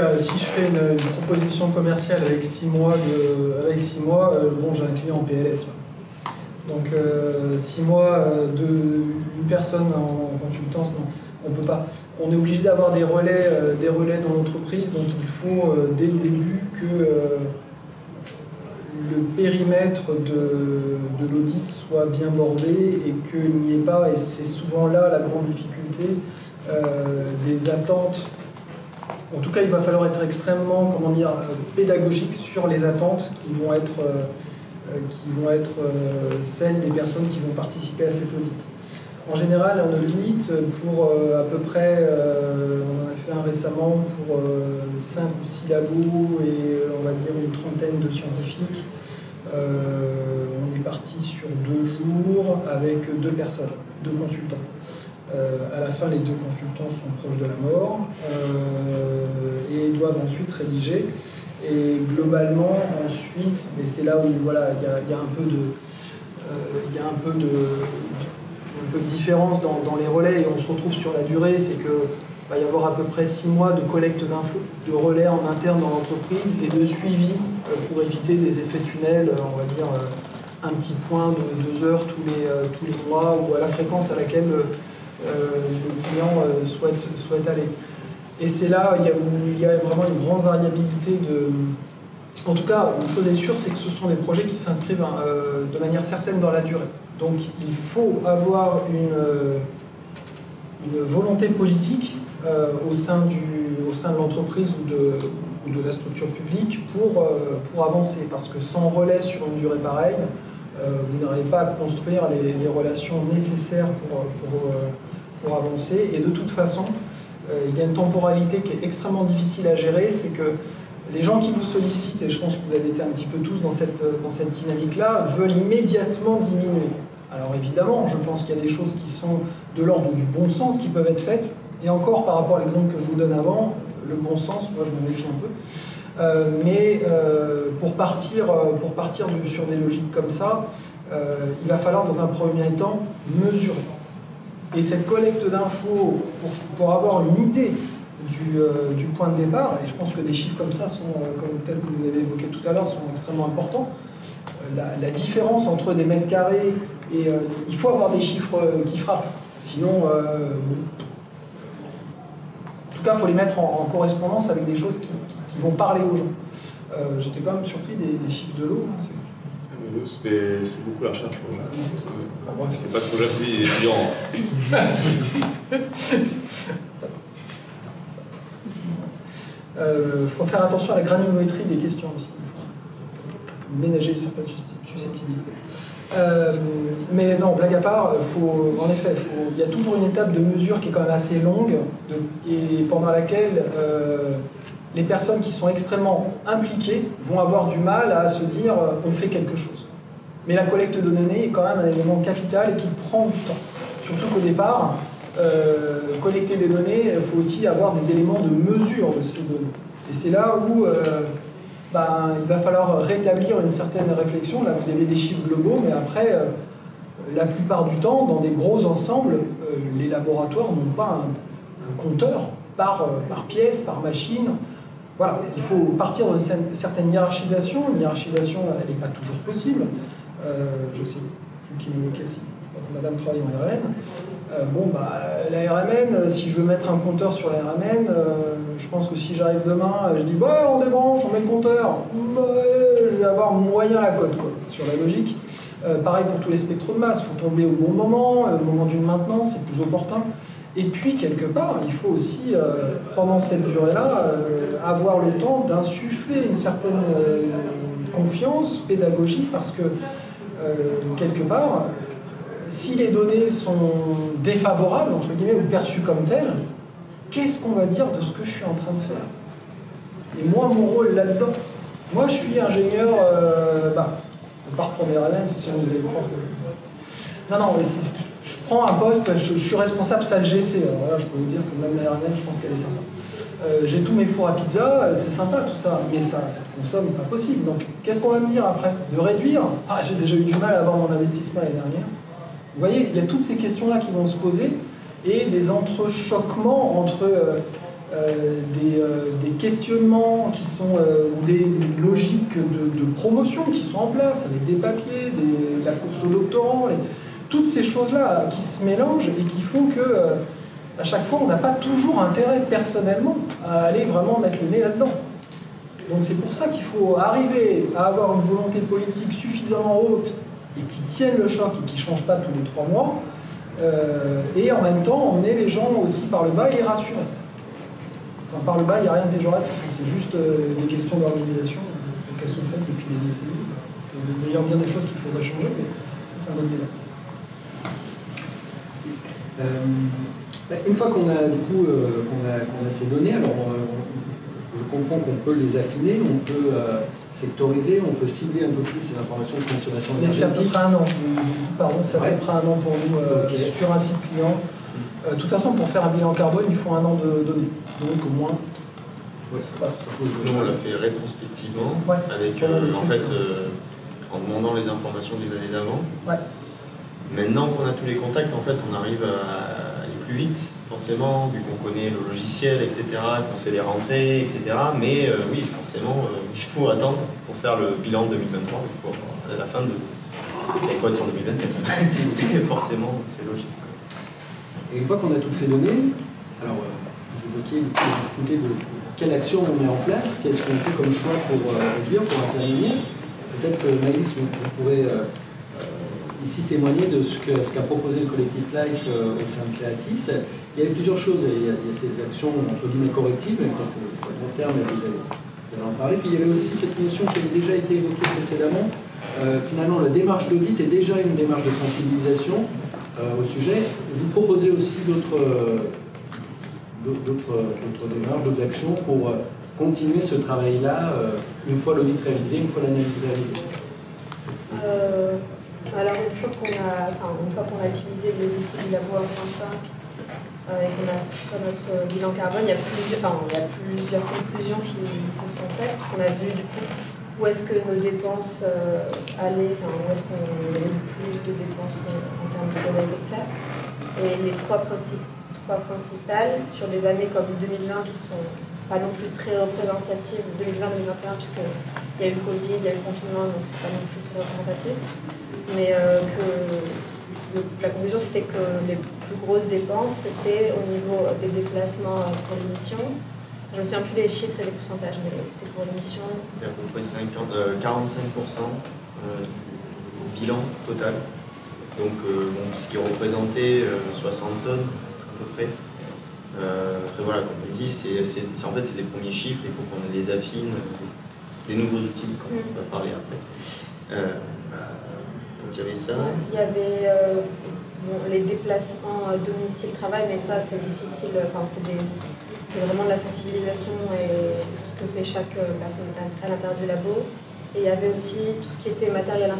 une proposition commerciale avec 6 mois, bon, j'ai un client en PLS là. Donc 6 mois d'une personne en consultance, non, on peut pas. On est obligé d'avoir des relais dans l'entreprise, donc il faut dès le début que le périmètre de l'audit soit bien bordé et qu'il n'y ait pas, et c'est souvent là la grande difficulté, des attentes. En tout cas, il va falloir être extrêmement, pédagogique sur les attentes qui vont être celles des personnes qui vont participer à cet audit. En général, en audit, pour à peu près, on en a fait un récemment pour 5 ou 6 labos et on va dire une trentaine de scientifiques. On est parti sur 2 jours avec 2 personnes, 2 consultants. À la fin, les 2 consultants sont proches de la mort et doivent ensuite rédiger. Et globalement, ensuite, et c'est là où voilà, il y a un peu de différence dans les relais, et on se retrouve sur la durée, c'est que va y avoir à peu près 6 mois de collecte d'infos, de relais en interne dans l'entreprise et de suivi pour éviter des effets tunnels, on va dire un petit point de 2 heures tous les mois ou à la fréquence à laquelle le client souhaite aller. Et c'est là où il y a vraiment une grande variabilité de... En tout cas, une chose est sûre, c'est que ce sont des projets qui s'inscrivent de manière certaine dans la durée. Donc il faut avoir une volonté politique au sein de l'entreprise ou de la structure publique pour avancer. Parce que sans relais sur une durée pareille, vous n'arrivez pas à construire les relations nécessaires pour avancer. Et de toute façon, il y a une temporalité qui est extrêmement difficile à gérer, c'est que les gens qui vous sollicitent, et je pense que vous avez été un petit peu tous dans cette dynamique-là, veulent immédiatement diminuer. Alors évidemment, je pense qu'il y a des choses qui sont de l'ordre du bon sens qui peuvent être faites, et encore par rapport à l'exemple que je vous donne avant, le bon sens, moi je me méfie un peu, mais pour partir sur des logiques comme ça, il va falloir dans un premier temps mesurer. Et cette collecte d'infos, pour avoir une idée du point de départ, et je pense que des chiffres comme ça, comme tels que vous avez évoqués tout à l'heure, sont extrêmement importants. La différence entre des mètres carrés et... il faut avoir des chiffres qui frappent. Sinon, en tout cas, il faut les mettre en correspondance avec des choses qui vont parler aux gens. J'étais quand même surpris des chiffres de l'eau. C'est beaucoup la recherche. C'est pas trop jamais étudiant. Faut faire attention à la granulométrie des questions aussi. Ménager certaines susceptibilités. Mais non, blague à part, en effet, il y a toujours une étape de mesure qui est quand même assez longue et pendant laquelle les personnes qui sont extrêmement impliquées vont avoir du mal à se dire on fait quelque chose. Mais la collecte de données est quand même un élément capital et qui prend du temps. Surtout qu'au départ, collecter des données, il faut aussi avoir des éléments de mesure de ces données. Et c'est là où il va falloir rétablir une certaine réflexion. Là, vous avez des chiffres globaux, mais après, la plupart du temps, dans des gros ensembles, les laboratoires n'ont pas un compteur par pièce, par machine. voilà, il faut partir d'une certaine hiérarchisation. Une hiérarchisation, elle n'est pas toujours possible. Je sais qui m'évoquait si. Madame travaille en RMN. La RMN, si je veux mettre un compteur sur la RMN, je pense que si j'arrive demain, je dis bah, on débranche, on met le compteur, je vais avoir moyen la cote quoi, sur la logique. Pareil pour tous les spectres de masse, il faut tomber au bon moment, au moment d'une maintenance, c'est plus opportun. Et puis, quelque part, il faut aussi, pendant cette durée-là, avoir le temps d'insuffler une certaine confiance, pédagogie, parce que, quelque part, si les données sont défavorables, entre guillemets, ou perçues comme telles, qu'est-ce qu'on va dire de ce que je suis en train de faire? Et moi, mon rôle là-dedans, moi, je suis ingénieur, on va reprendre les RMN, si on devait le croire. Non, mais je prends un poste, je suis responsable salle GC, alors voilà, je peux vous dire que même la RMN, je pense qu'elle est sympa. J'ai tous mes fours à pizza, c'est sympa tout ça, mais ça consomme pas possible. Donc, qu'est-ce qu'on va me dire après? De réduire? Ah, j'ai déjà eu du mal à avoir mon investissement l'année dernière. Vous voyez, il y a toutes ces questions-là qui vont se poser et des entrechoquements entre des questionnements qui sont des logiques de promotion qui sont en place, avec des papiers, la course aux doctorants, toutes ces choses-là qui se mélangent et qui font que à chaque fois, on n'a pas toujours intérêt personnellement à aller vraiment mettre le nez là-dedans. Donc c'est pour ça qu'il faut arriver à avoir une volonté politique suffisamment haute et qui tienne le choc et qui ne change pas tous les 3 mois, et en même temps, emmener les gens aussi par le bas et les rassurer. Enfin, par le bas, il n'y a rien de péjoratif, c'est juste des questions d'organisation qu'elles sont faites depuis des décennies. Il y a d'ailleurs bien des choses qu'il faudrait changer, mais c'est un autre débat. Une fois qu'on a, du coup, qu'on a ces données, alors je comprends qu'on peut les affiner, on peut sectoriser, on peut cibler un peu plus ces informations de consommation énergétique. Mais c'est à peu près un an. Pardon, c'est à peu près un an pour nous sur un site client. De toute façon, pour faire un bilan carbone, il faut un an de données. Donc au moins. Ouais, nous, on l'a fait rétrospectivement, ouais. Avec en demandant les informations des années d'avant. Ouais. Maintenant qu'on a tous les contacts, en fait, on arrive à aller plus vite, forcément, vu qu'on connaît le logiciel, etc., qu'on sait les rentrées, etc. Mais oui, forcément, il faut attendre pour faire le bilan 2023. Il faut à la fin de. Il faut être sur 2024. Forcément, c'est logique. Et une fois qu'on a toutes ces données, alors vous évoquiez une difficulté de quelle action on met en place, qu'est-ce qu'on fait comme choix pour réduire, pour intervenir. Peut-être que Maïs, vous pourrez ici témoigner de ce qu'a proposé le collectif Life au sein de Creatis. Il y avait plusieurs choses. Il y a ces actions entre guillemets correctives, mais tant que long terme, vous allez en parler. Puis il y avait aussi cette notion qui avait déjà été évoquée précédemment. Finalement, la démarche d'audit est déjà une démarche de sensibilisation au sujet. Vous proposez aussi d'autres démarches, d'autres actions pour continuer ce travail-là une fois l'audit réalisé, une fois l'analyse réalisée. Alors une fois qu'on a utilisé les outils du labo 1.5 et qu'on a fait notre bilan carbone, il y a plusieurs conclusions qui se sont faites, puisqu'on a vu du coup où est-ce que nos dépenses allaient, où est-ce qu'on avait le plus de dépenses en termes de gaz à effet de serre. Et les trois principales sur des années comme 2020 qui sont pas non plus très représentatives, 2020-2021, puisqu'il y a eu le Covid, il y a eu le confinement, donc c'est pas non plus très représentatif. Mais la conclusion, c'était que les plus grosses dépenses, c'était au niveau des déplacements pour l'émission. Je ne me souviens plus des chiffres et des pourcentages, mais c'était pour l'émission. C'est à peu près 45% du bilan total. Donc, ce qui représentait 60 tonnes à peu près. Après, voilà, comme on dit, en fait, c'est des premiers chiffres, il faut qu'on les affine, des nouveaux outils, comme on va parler après. Donc, il y avait ça. Il y avait les déplacements domicile-travail, mais ça, c'est difficile. C'est vraiment de la sensibilisation et ce que fait chaque personne à l'intérieur du labo. Et il y avait aussi tout ce qui était matériel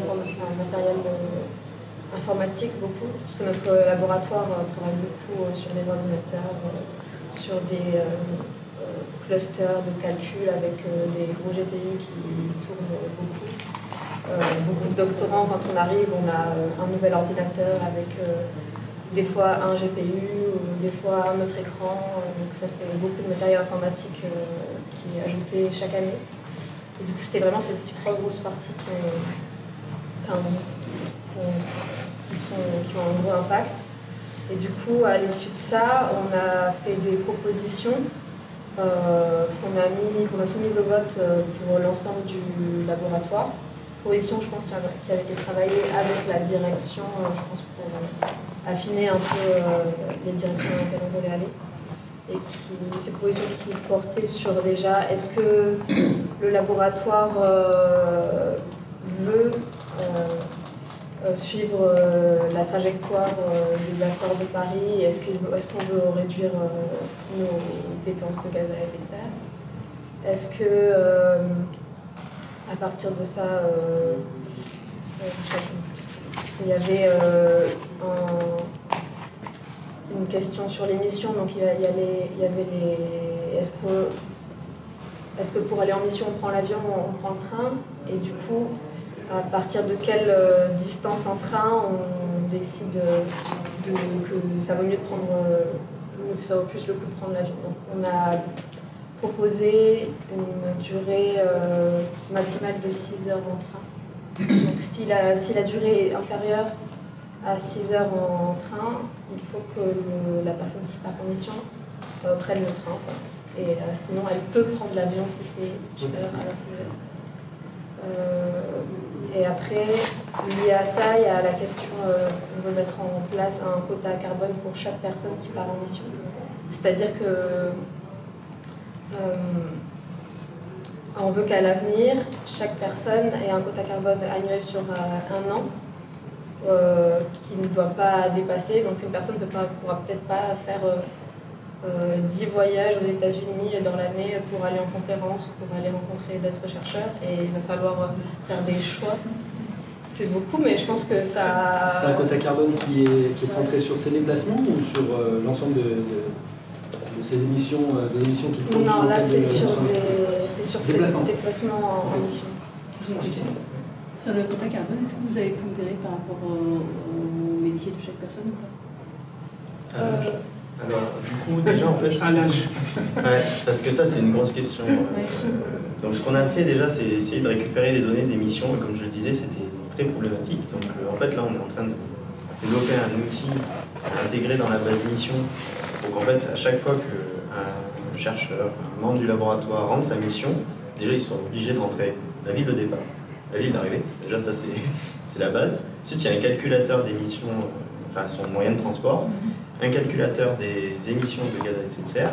informatique, beaucoup, parce que notre laboratoire travaille beaucoup sur des ordinateurs, sur des clusters de calcul avec des gros GPU qui tournent beaucoup. Beaucoup de doctorants, quand on arrive, on a un nouvel ordinateur avec des fois un GPU, ou des fois un autre écran, donc ça fait beaucoup de matériel informatique qui est ajouté chaque année. Et du coup, c'était vraiment ces trois grosses parties qui ont un gros impact. Et du coup, à l'issue de ça, on a fait des propositions qu'on a soumises au vote pour l'ensemble du laboratoire. Propositions, je pense, qui avaient été travaillées avec la direction, je pense, pour affiner un peu les directions dans lesquelles on voulait aller. Et ces propositions qui portaient sur déjà, est-ce que le laboratoire veut suivre la trajectoire des accords de Paris, est-ce qu'on veut réduire nos dépenses de gaz à effet de serre? Est-ce que, à partir de ça, il y avait une question sur l'émission, donc il y avait les... Est-ce que pour aller en mission, on prend l'avion, on prend le train? Et du coup, à partir de quelle distance en train on décide que ça vaut mieux de prendre, ça vaut plus le coup de prendre l'avion. Donc on a proposé une durée maximale de 6 heures en train. Donc si la durée est inférieure à 6 heures en train, il faut que la personne qui part en mission prenne le train en fait. Et sinon elle peut prendre l'avion si c'est supérieur à 6 heures. Et après, lié à ça, il y a la question qu'on veut mettre en place un quota carbone pour chaque personne qui part en mission. C'est-à-dire que on veut qu'à l'avenir, chaque personne ait un quota carbone annuel sur 1 an qui ne doit pas dépasser. Donc une personne ne pourra peut-être pas faire 10 voyages aux États-Unis dans l'année pour aller en conférence, pour aller rencontrer d'autres chercheurs, et il va falloir faire des choix. C'est beaucoup, mais je pense que ça... C'est un quota carbone qui est centré sur ses déplacements ou sur l'ensemble de ces émissions, des émissions qui comptent? Non, là c'est sur ses déplacements en mission. Sur le quota carbone, est-ce que vous avez pondéré par rapport au métier de chaque personne ou pas? Alors, du coup, déjà, en fait... À l'âge. Ouais, parce que ça, c'est une grosse question. Donc, ce qu'on a fait, déjà, c'est essayer de récupérer les données des missions. Et comme je le disais, c'était très problématique. Donc, en fait, là, on est en train de développer un outil intégré dans la base mission. Donc, en fait, à chaque fois qu'un chercheur, un membre du laboratoire rentre sa mission, déjà, ils sont obligés de rentrer la ville de départ, la ville d'arrivée. Déjà, ça, c'est la base. Ensuite, il y a un calculateur d'émissions, enfin, son moyen de transport. Un calculateur des émissions de gaz à effet de serre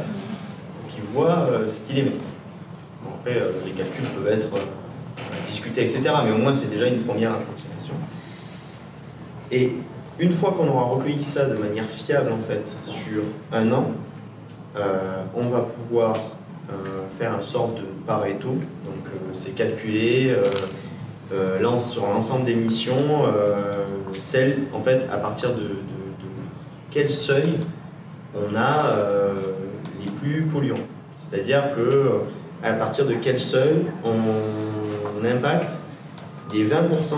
qui voit ce qu'il émet. Bon, après, les calculs peuvent être discutés, etc. Mais au moins, c'est déjà une première approximation. Et une fois qu'on aura recueilli ça de manière fiable, en fait, sur 1 an, on va pouvoir faire une sorte de Pareto. Donc, c'est calculé sur l'ensemble des missions, celles, en fait, à partir de quel seuil on a les plus polluants. C'est-à-dire qu'à partir de quel seuil on impacte les 20%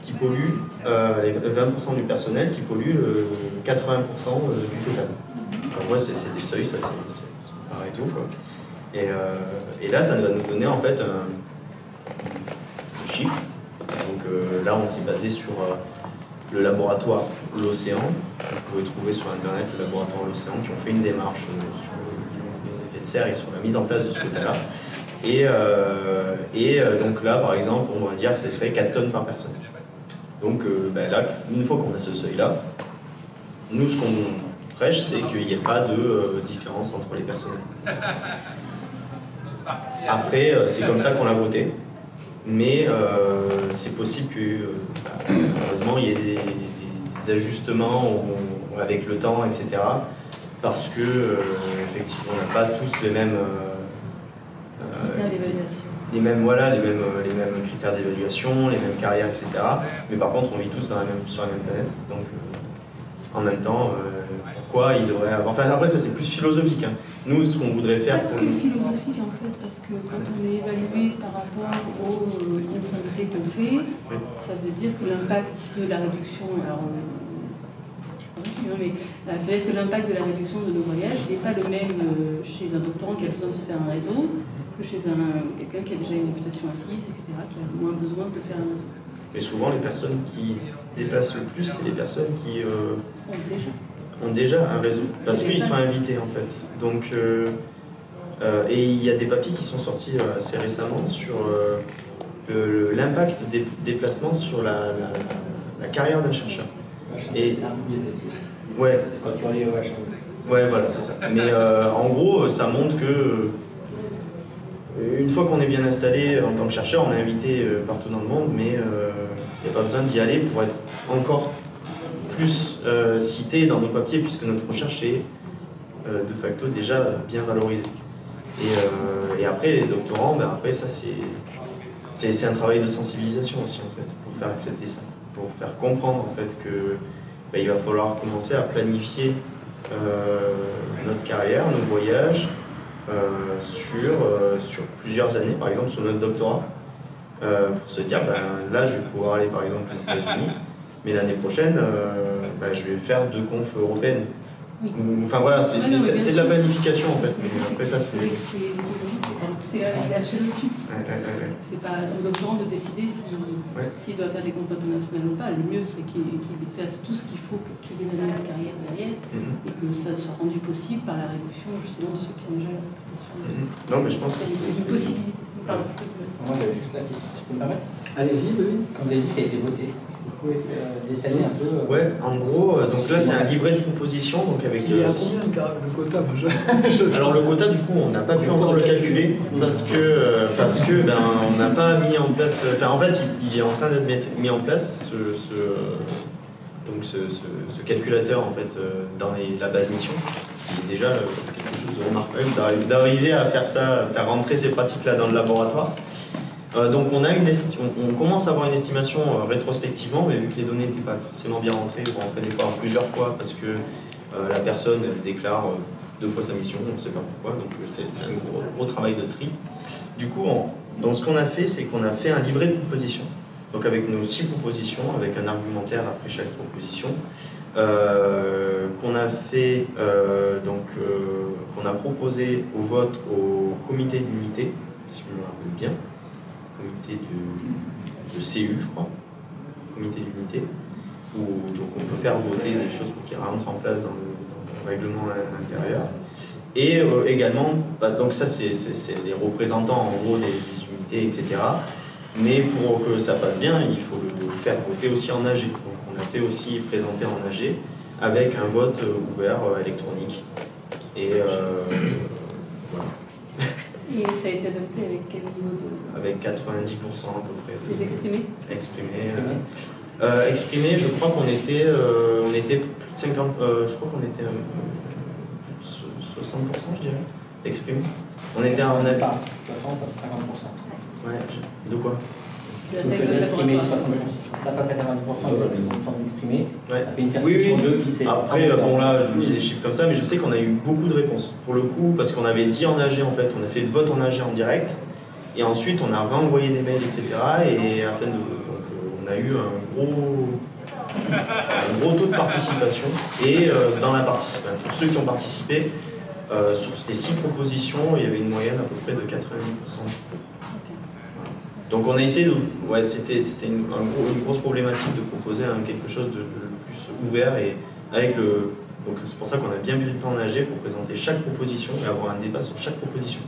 qui polluent, les 20% du personnel qui polluent 80% du total. Alors moi, c'est des seuils, ça c'est pareil tout, quoi. Et là, ça va nous donner en fait un chiffre. Donc là, on s'est basé sur le laboratoire L'Océan. Vous pouvez trouver sur internet le laboratoire L'Océan qui ont fait une démarche sur les effets de serre et sur la mise en place de ce quota-là. Et donc là, par exemple, on va dire que ça serait 4 tonnes par personne. Donc là, une fois qu'on a ce seuil-là, nous, ce qu'on prêche, c'est qu'il n'y ait pas de différence entre les personnels. Après, c'est comme ça qu'on l'a voté. Mais c'est possible que, heureusement, il y ait des ajustements avec le temps, etc. Parce que, effectivement, on n'a pas tous les mêmes critères d'évaluation. Les mêmes critères d'évaluation, les mêmes carrières, etc. Mais par contre, on vit tous sur la même planète. Donc, en même temps, pourquoi il devrait avoir... Enfin, après, ça, c'est plus philosophique. Hein. Nous, ce qu'on voudrait faire... Pas que philosophique, en fait, parce que quand on est évalué par rapport aux conformités qu'on fait, ça veut dire que l'impact de la réduction... Alors, Non, mais c'est vrai que l'impact de la réduction de nos voyages n'est pas le même chez un doctorant qui a besoin de se faire un réseau que chez quelqu'un qui a déjà une réputation assise, etc., qui a moins besoin de faire un réseau. Mais souvent, les personnes qui déplacent le plus, c'est les personnes qui ont déjà un réseau, parce qu'ils sont invités en fait. Donc, et il y a des papiers qui sont sortis assez récemment sur l'impact des déplacements sur la carrière d'un chercheur. Et ouais, ouais, voilà, c'est ça. Mais en gros, ça montre que une fois qu'on est bien installé en tant que chercheur, on est invité partout dans le monde, mais il n'y a pas besoin d'y aller pour être encore plus cité dans nos papiers, puisque notre recherche est de facto déjà bien valorisée. Et après, les doctorants, ben après ça c'est un travail de sensibilisation aussi en fait, pour faire accepter ça, pour faire comprendre en fait que ben, il va falloir commencer à planifier notre carrière, nos voyages sur plusieurs années, par exemple sur notre doctorat, pour se dire ben, là je vais pouvoir aller par exemple aux États-Unis, mais l'année prochaine ben, je vais faire 2 confs européennes. Oui. Enfin voilà, c'est de la planification en fait. Mais après ça c'est. C'est à l'échelle au-dessus. C'est pas au doctorant de décider s'il doit faire des confs internationales ou pas. Le mieux c'est qu'il fasse tout ce qu'il faut pour qu'il ait une meilleure carrière derrière et que ça soit rendu possible par la réduction justement de ceux qui ont déjà la réputation. Non mais je pense que c'est une possibilité. Pardon. Moi j'avais juste la question, si vous me permettez. Allez-y, oui. Quand vous avez dit que ça a été voté, vous pouvez détailler un peu ouais, en gros, donc là c'est un livret de proposition, donc avec Il y a le quota, Alors le quota du coup on n'a pas pu encore le calculer parce que ben, on n'a pas mis en place, enfin en fait il est en train d'être mis en place ce calculateur en fait dans la base mission, ce qui est déjà quelque chose de remarquable d'arriver à faire ça, faire rentrer ces pratiques là dans le laboratoire. Donc on commence à avoir une estimation rétrospectivement, mais vu que les données n'étaient pas forcément bien rentrées, on rentrait des fois plusieurs fois parce que la personne déclare 2 fois sa mission, on ne sait pas pourquoi, donc c'est un gros travail de tri. Du coup, donc ce qu'on a fait, c'est qu'on a fait un livret de propositions, donc avec nos 6 propositions, avec un argumentaire après chaque proposition, qu'on a fait, qu'on a proposé au vote au comité d'unité, si je me rappelle bien. Comité de CU, je crois, comité d'unité, où donc on peut faire voter des choses pour qu'ils rentrent en place dans le règlement à l'intérieur. Et également, donc ça c'est les représentants en gros des unités, etc. Mais pour que ça passe bien, il faut le faire voter aussi en AG. Donc on a fait aussi présenter en AG avec un vote ouvert électronique. Et voilà. Et ça a été adopté avec quel niveau de... Avec 90% à peu près. Les exprimés. Exprimés, je crois qu'on était, plus de 50, je crois qu'on était plus de 60%, je dirais, exprimés. On était à... On a... Pas 60, 50%. Ouais, de quoi? Si vous faites exprimer 60%, ça passe à 90%, vous avez 60% d'exprimer, ça fait une personne sur 2 qui sait. Après, bon là, je vous dis des chiffres comme ça, mais je sais qu'on a eu beaucoup de réponses. Pour le coup, parce qu'on avait dit en AG, en fait, on a fait le vote en AG en direct, et ensuite on a renvoyé des mails, etc. Et afin de, donc, on a eu un gros taux de participation. Et dans la participation, pour ceux qui ont participé, sur les 6 propositions, il y avait une moyenne à peu près de 90%. Donc on a essayé de... Ouais, c'était une grosse problématique de proposer quelque chose de plus ouvert et avec le... Donc c'est pour ça qu'on a bien pris le temps en AG pour présenter chaque proposition et avoir un débat sur chaque proposition.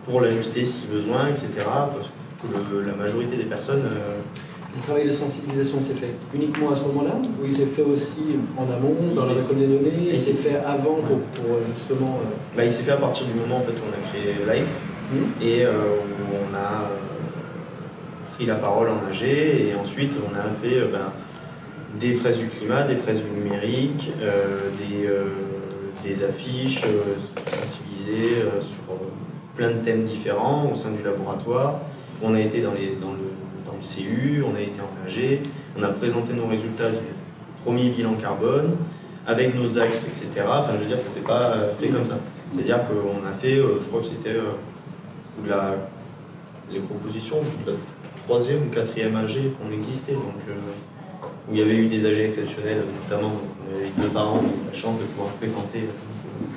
Pour l'ajuster si besoin, etc. Parce que la majorité des personnes... Le travail de sensibilisation s'est fait uniquement à ce moment-là, ou il s'est fait aussi en amont, dans la récolte des données, il s'est fait avant pour justement... Bah, il s'est fait à partir du moment en fait, où on a créé Life et où on a pris la parole en AG et ensuite on a fait des fraises du climat, des fraises du numérique, des affiches sensibilisées sur plein de thèmes différents au sein du laboratoire. On a été dans le CU, on a été en AG, on a présenté nos résultats du premier bilan carbone avec nos axes, etc. Enfin, je veux dire, ça ne s'est pas fait comme ça. C'est-à-dire qu'on a fait, je crois que c'était les propositions de la 3e ou 4e AG qu'on existait. Donc où il y avait eu des AG exceptionnels, notamment on avait eu 2 par an, on a eu la chance de pouvoir présenter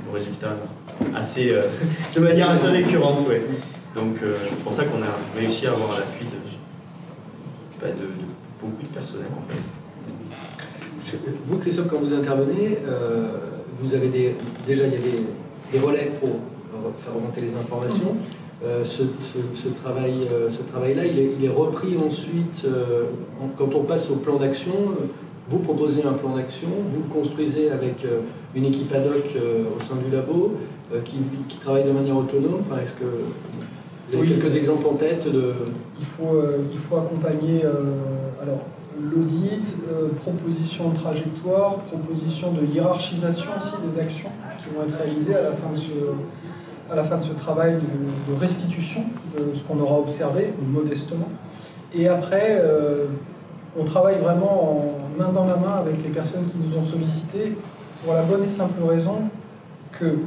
nos résultats de manière assez récurrente. Ouais. Donc c'est pour ça qu'on a réussi à avoir l'appui de beaucoup de personnel en fait. Vous, Christophe, quand vous intervenez, vous avez déjà il y a des relais pour faire remonter les informations. Ce travail-là, il est repris ensuite, quand on passe au plan d'action. Vous proposez un plan d'action, vous le construisez avec une équipe ad hoc au sein du labo qui travaille de manière autonome. Enfin, est-ce que vous avez quelques exemples en tête de... Il faut accompagner l'audit, proposition de trajectoire, proposition de hiérarchisation aussi des actions qui vont être réalisées à la fin de ce travail de restitution de ce qu'on aura observé, modestement. Et après, on travaille vraiment main dans la main avec les personnes qui nous ont sollicité pour la bonne et simple raison que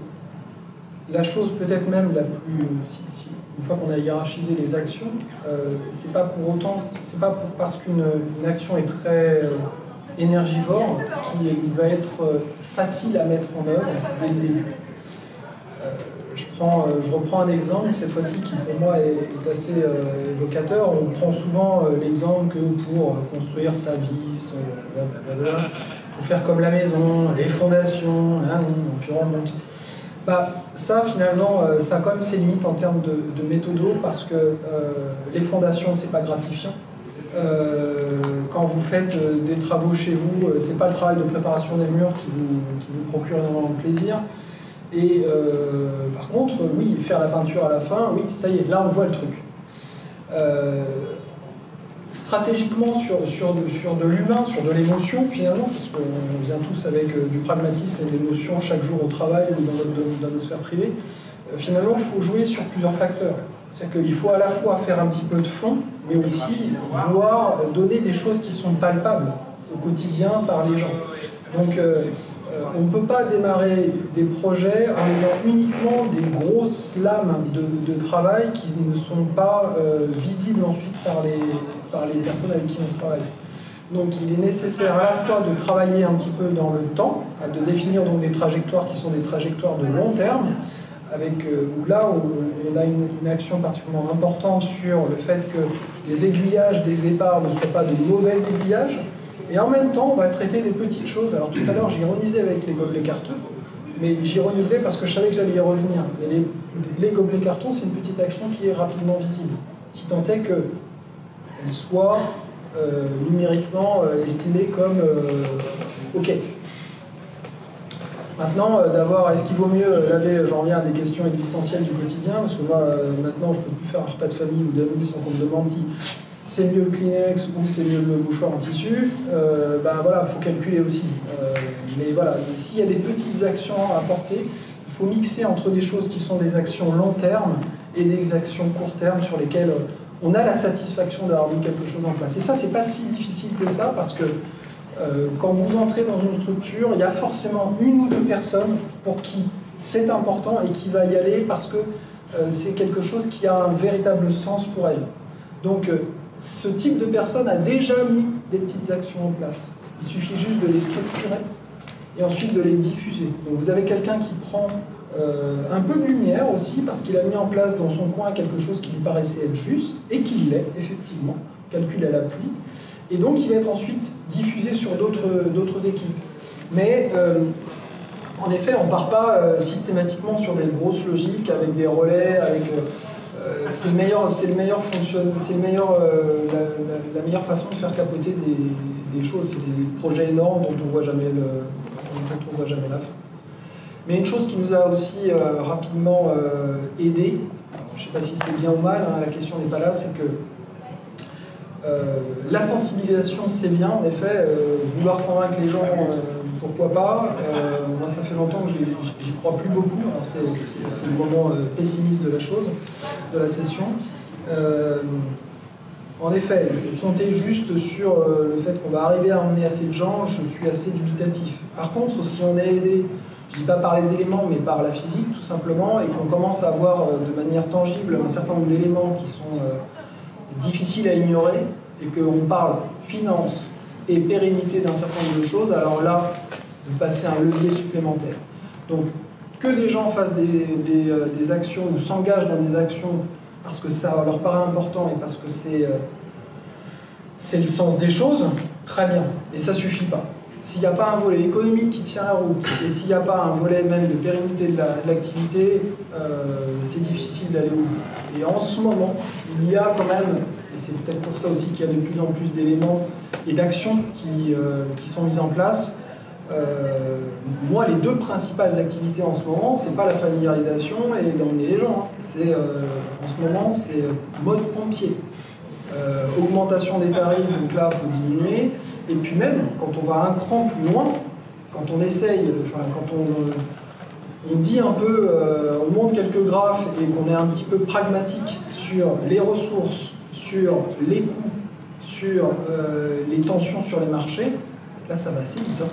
la chose peut-être même la plus... une fois qu'on a hiérarchisé les actions, c'est pas parce qu'une action est très énergivore qu'il va être facile à mettre en œuvre dès le début. Je reprends un exemple, cette fois-ci qui pour moi est assez évocateur. On prend souvent l'exemple que pour construire sa vie, il faut faire comme la maison, les fondations, puis on remonte. Ça finalement, ça a quand même ses limites en termes de méthodo parce que les fondations, c'est pas gratifiant. Quand vous faites des travaux chez vous, c'est pas le travail de préparation des murs qui vous procure énormément de plaisir. Et par contre, oui, faire la peinture à la fin, oui, ça y est, là on voit le truc. Stratégiquement, sur de l'humain, sur de l'émotion finalement, parce qu'on vient tous avec du pragmatisme et de l'émotion chaque jour au travail ou dans notre sphère privée, finalement il faut jouer sur plusieurs facteurs. C'est-à-dire qu'il faut à la fois faire un petit peu de fond, mais aussi vouloir donner des choses qui sont palpables au quotidien par les gens. Donc on ne peut pas démarrer des projets en ayant uniquement des grosses lames de travail qui ne sont pas visibles ensuite par les personnes avec qui on travaille. Donc il est nécessaire à la fois de travailler un petit peu dans le temps, de définir donc des trajectoires qui sont des trajectoires de long terme, avec là on a une action particulièrement importante sur le fait que les aiguillages des départs ne soient pas de mauvais aiguillages. Et en même temps, on va traiter des petites choses. Alors tout à l'heure, j'ironisais avec les gobelets cartons, mais j'ironisais parce que je savais que j'allais y revenir. Mais les gobelets cartons, c'est une petite action qui est rapidement visible, si tant est qu'elle soit numériquement estimée comme OK. Maintenant, est-ce qu'il vaut mieux, là j'en reviens à des questions existentielles du quotidien, parce que moi, maintenant, je ne peux plus faire un repas de famille ou d'amis sans qu'on me demande si c'est mieux le Kleenex ou c'est mieux le mouchoir en tissu, voilà, il faut calculer aussi. Mais voilà, s'il y a des petites actions à apporter, il faut mixer entre des choses qui sont des actions long terme et des actions court terme sur lesquelles on a la satisfaction d'avoir mis quelque chose en place. Et ça, c'est pas si difficile que ça, parce que quand vous entrez dans une structure, il y a forcément une ou deux personnes pour qui c'est important et qui va y aller parce que c'est quelque chose qui a un véritable sens pour elle. Donc, ce type de personne a déjà mis des petites actions en place. Il suffit juste de les structurer et ensuite de les diffuser. Donc vous avez quelqu'un qui prend un peu de lumière aussi parce qu'il a mis en place dans son coin quelque chose qui lui paraissait être juste et qu'il l'est, effectivement, calcul à l'appui. Et donc il va être ensuite diffusé sur d'autres équipes. Mais en effet, on ne part pas systématiquement sur des grosses logiques avec des relais, avec... c'est la meilleure façon de faire capoter des choses. C'est des projets énormes dont on ne voit jamais la fin. Mais une chose qui nous a aussi rapidement aidé, je ne sais pas si c'est bien ou mal, hein, la question n'est pas là, c'est que la sensibilisation c'est bien, en effet, vouloir convaincre les gens, pourquoi pas. Moi ça fait longtemps que j'y crois plus beaucoup, c'est le moment pessimiste de la chose, de la session. En effet, compter juste sur le fait qu'on va arriver à emmener assez de gens, je suis assez dubitatif. Par contre, si on est aidé, je ne dis pas par les éléments, mais par la physique tout simplement, et qu'on commence à avoir de manière tangible un certain nombre d'éléments qui sont difficiles à ignorer, et qu'on parle finance, et pérennité d'un certain nombre de choses, alors là, vous passez un levier supplémentaire. Donc, que des gens fassent des actions ou s'engagent dans des actions parce que ça leur paraît important et parce que c'est le sens des choses, très bien. Et ça ne suffit pas. S'il n'y a pas un volet économique qui tient la route, et s'il n'y a pas un volet même de pérennité de l'activité, c'est difficile d'aller au bout. Et en ce moment, il y a quand même, et c'est peut-être pour ça aussi qu'il y a de plus en plus d'éléments et d'actions qui sont mises en place. Moi, les deux principales activités en ce moment, c'est pas la familiarisation et d'emmener les gens. C'est en ce moment, c'est mode pompier. Augmentation des tarifs, donc là, il faut diminuer. Et puis même, quand on va un cran plus loin, quand on essaye, quand on dit un peu, on monte quelques graphes et qu'on est un petit peu pragmatique sur les ressources, sur les coûts, sur les tensions sur les marchés, là, ça va assez vite.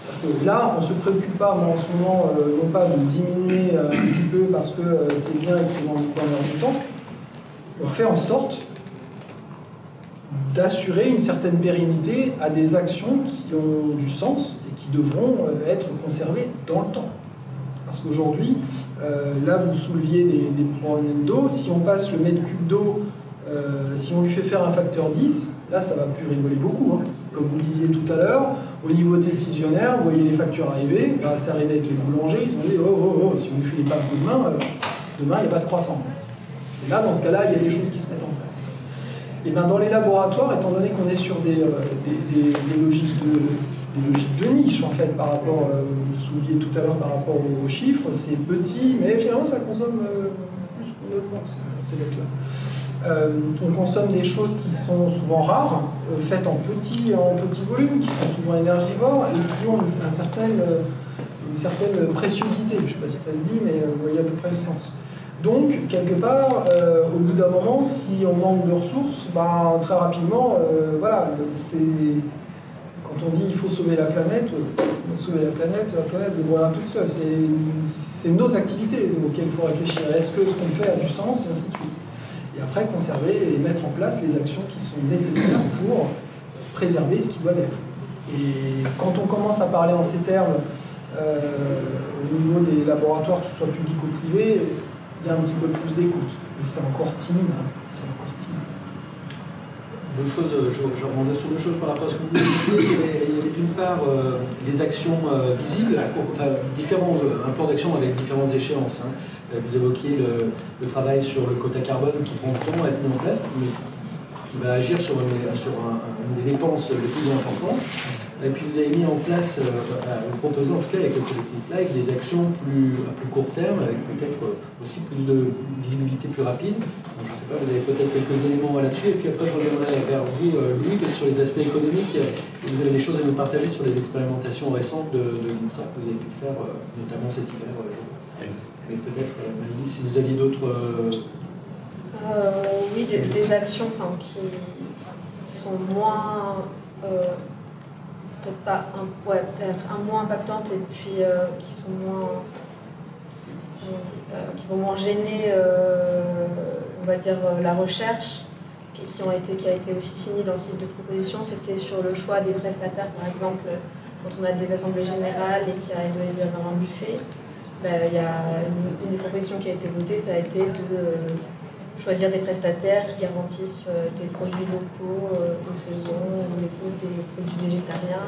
C'est-à-dire que là, on ne se préoccupe pas, moi, en ce moment, non pas de diminuer un petit peu parce que c'est bien et que c'est dans l'air du temps. On fait en sorte d'assurer une certaine pérennité à des actions qui ont du sens et qui devront être conservées dans le temps. Parce qu'aujourd'hui, là vous souleviez des problèmes d'eau, si on passe le mètre cube d'eau, si on lui fait faire un facteur 10, là ça va plus rigoler beaucoup. Hein. Comme vous le disiez tout à l'heure, au niveau décisionnaire, vous voyez les factures arriver, bah, c'est arrivé avec les boulangers, ils ont dit oh, si vous ne filez pas le coup de main, demain il n'y a pas de croissant. Et là, dans ce cas-là, il y a des choses qui se mettent en place. Et bien dans les laboratoires, étant donné qu'on est sur des logiques de niche en fait, par rapport, vous souliez tout à l'heure par rapport aux chiffres, c'est petit, mais finalement ça consomme plus qu'on ne le pense, ces bêtes-là. On consomme des choses qui sont souvent rares, faites en petit volume, qui sont souvent énergivores et qui ont une certaine préciosité. Je ne sais pas si ça se dit, mais vous voyez à peu près le sens. Donc, quelque part, au bout d'un moment, si on manque de ressources, ben, très rapidement, voilà, quand on dit il faut sauver la planète se débrouillera toute seule. C'est nos activités auxquelles il faut réfléchir. Est-ce que ce qu'on fait a du sens, et ainsi de suite. Et après, conserver et mettre en place les actions qui sont nécessaires pour préserver ce qui doit l'être. Et quand on commence à parler en ces termes, au niveau des laboratoires, que ce soit public ou privé, il y a un petit peu plus d'écoute. Et c'est encore timide. C'est encore timide. Deux choses, je rebondis sur deux choses par rapport à ce que vous disiez. Il y avait d'une part les actions visibles, un plan d'action avec différentes échéances. Hein. Vous évoquiez le travail sur le quota carbone qui prend du temps à être mis en place, mais qui va agir sur une des dépenses les plus importantes. Et puis vous avez mis en place, vous proposez en tout cas avec le collectif Live, des actions à plus court terme, avec peut-être aussi plus de visibilité plus rapide. Donc, je ne sais pas, vous avez peut-être quelques éléments là-dessus, et puis après je reviendrai vers vous, Louis, sur les aspects économiques. Et vous avez des choses à nous partager sur les expérimentations récentes de l'INSA que vous avez pu faire, notamment cet hiver. Mais peut-être, Maëlys, si vous aviez d'autres... Oui, des actions qui sont moins... peut-être un moins impactantes et puis qui sont moins... qui vont moins gêner, on va dire, la recherche, qui a été aussi signée dans ce livre de propositions. C'était sur le choix des prestataires, par exemple, quand on a des assemblées générales et qu'il doit y avoir un buffet. Il y a une des propositions qui a été votée, ça a été de choisir des prestataires qui garantissent des produits locaux de saison ou des produits végétariens.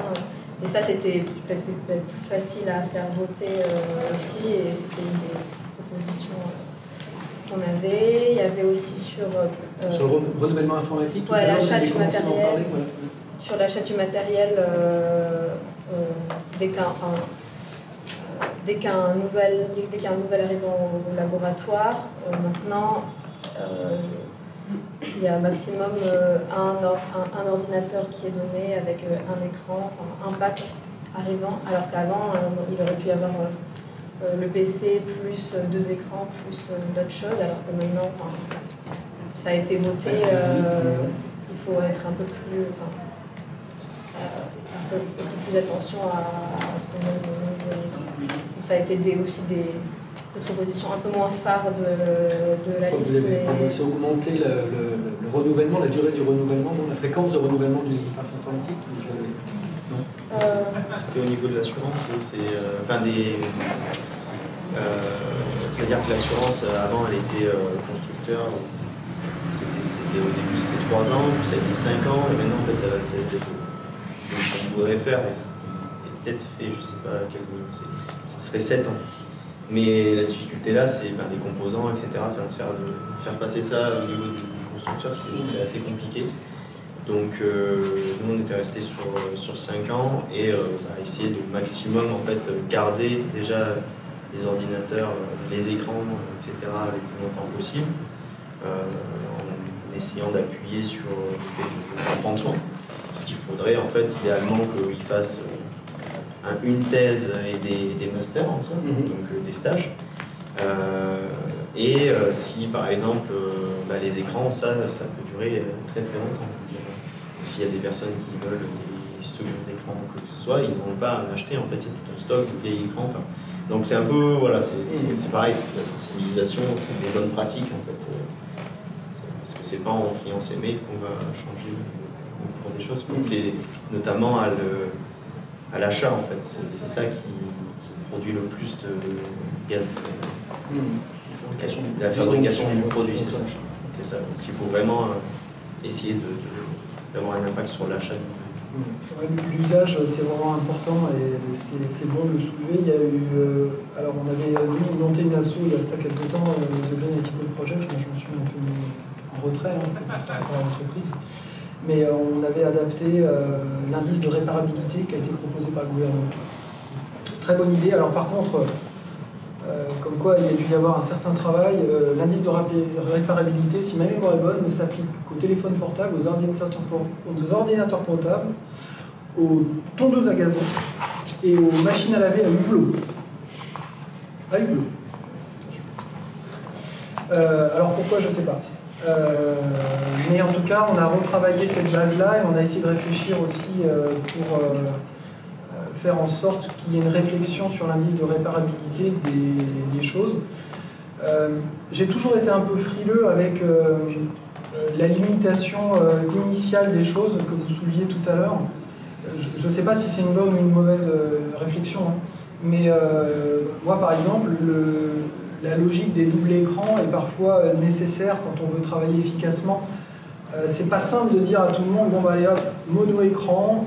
Et ça, c'était peut-être plus facile à faire voter aussi, et c'était une des propositions qu'on avait. Il y avait aussi sur le renouvellement informatique, l'achat du matériel. Sur l'achat du matériel, dès qu'un nouvel arrivant au laboratoire, maintenant, il y a maximum un ordinateur qui est donné avec un écran, un pack arrivant, alors qu'avant, il aurait pu y avoir le PC plus 2 écrans plus d'autres choses, alors que maintenant, ça a été voté, il faut être un peu plus... un peu plus attention à ce qu'on a. Ça a été aussi propositions un peu moins phares de la liste. Vous avez aussi augmenté le renouvellement, la durée du renouvellement, la fréquence de renouvellement du parc informatique? C'était au niveau de l'assurance, c'est-à-dire que l'assurance, avant, elle était constructeur. Au début, c'était 3 ans, puis ça a été 5 ans, et maintenant, en fait, c'est ce qu'on voudrait faire, et peut-être fait, je sais pas, ce serait 7 ans. Mais la difficulté là, c'est les composants, etc. Faire passer ça au niveau du constructeur, c'est assez compliqué. Donc, nous, on était resté sur 5 ans et essayer de maximum en fait, garder déjà les ordinateurs, les écrans, etc. le plus longtemps possible. En essayant d'appuyer sur le fait de prendre soin. Parce qu'il faudrait en fait idéalement qu'ils fassent une thèse et des masters ensemble, donc des stages. Si par exemple les écrans, ça peut durer très très longtemps. S'il y a des personnes qui veulent des secondes d'écran ou quoi que ce soit, ils n'ont pas à en acheter, en fait il y a tout un stock de vieilles écrans. Donc c'est un peu, voilà, c'est pareil, c'est de la sensibilisation, c'est des bonnes pratiques en fait. Parce que c'est pas en triant ses mails qu'on va changer pour des choses. C'est notamment à l'achat en fait. C'est ça qui produit le plus de gaz. La fabrication du produit, c'est ça. C'est ça. Donc il faut vraiment essayer d'avoir un impact sur l'achat. L'usage, c'est vraiment important et c'est bon de le soulever. Il y a eu, alors on avait monté une asso il y a de ça quelques temps, The Green Ethical Project, je me suis un peu mis en retrait par rapport à l'entreprise. Mais on avait adapté l'indice de réparabilité qui a été proposé par le gouvernement. Très bonne idée. Alors par contre, comme quoi il y a dû y avoir un certain travail, l'indice de réparabilité, si ma mémoire est bonne, ne s'applique qu'aux téléphones portables, aux ordinateurs portables, aux tondeuses à gazon et aux machines à laver à hublot. À hublot. Alors pourquoi, je ne sais pas. Mais en tout cas, on a retravaillé cette base-là et on a essayé de réfléchir aussi pour faire en sorte qu'il y ait une réflexion sur l'indice de réparabilité des choses. J'ai toujours été un peu frileux avec la limitation initiale des choses que vous souliez tout à l'heure. Je ne sais pas si c'est une bonne ou une mauvaise réflexion, hein. Mais moi, par exemple, la logique des doubles écrans est parfois nécessaire quand on veut travailler efficacement. C'est pas simple de dire à tout le monde, bon bah allez hop, mono-écran,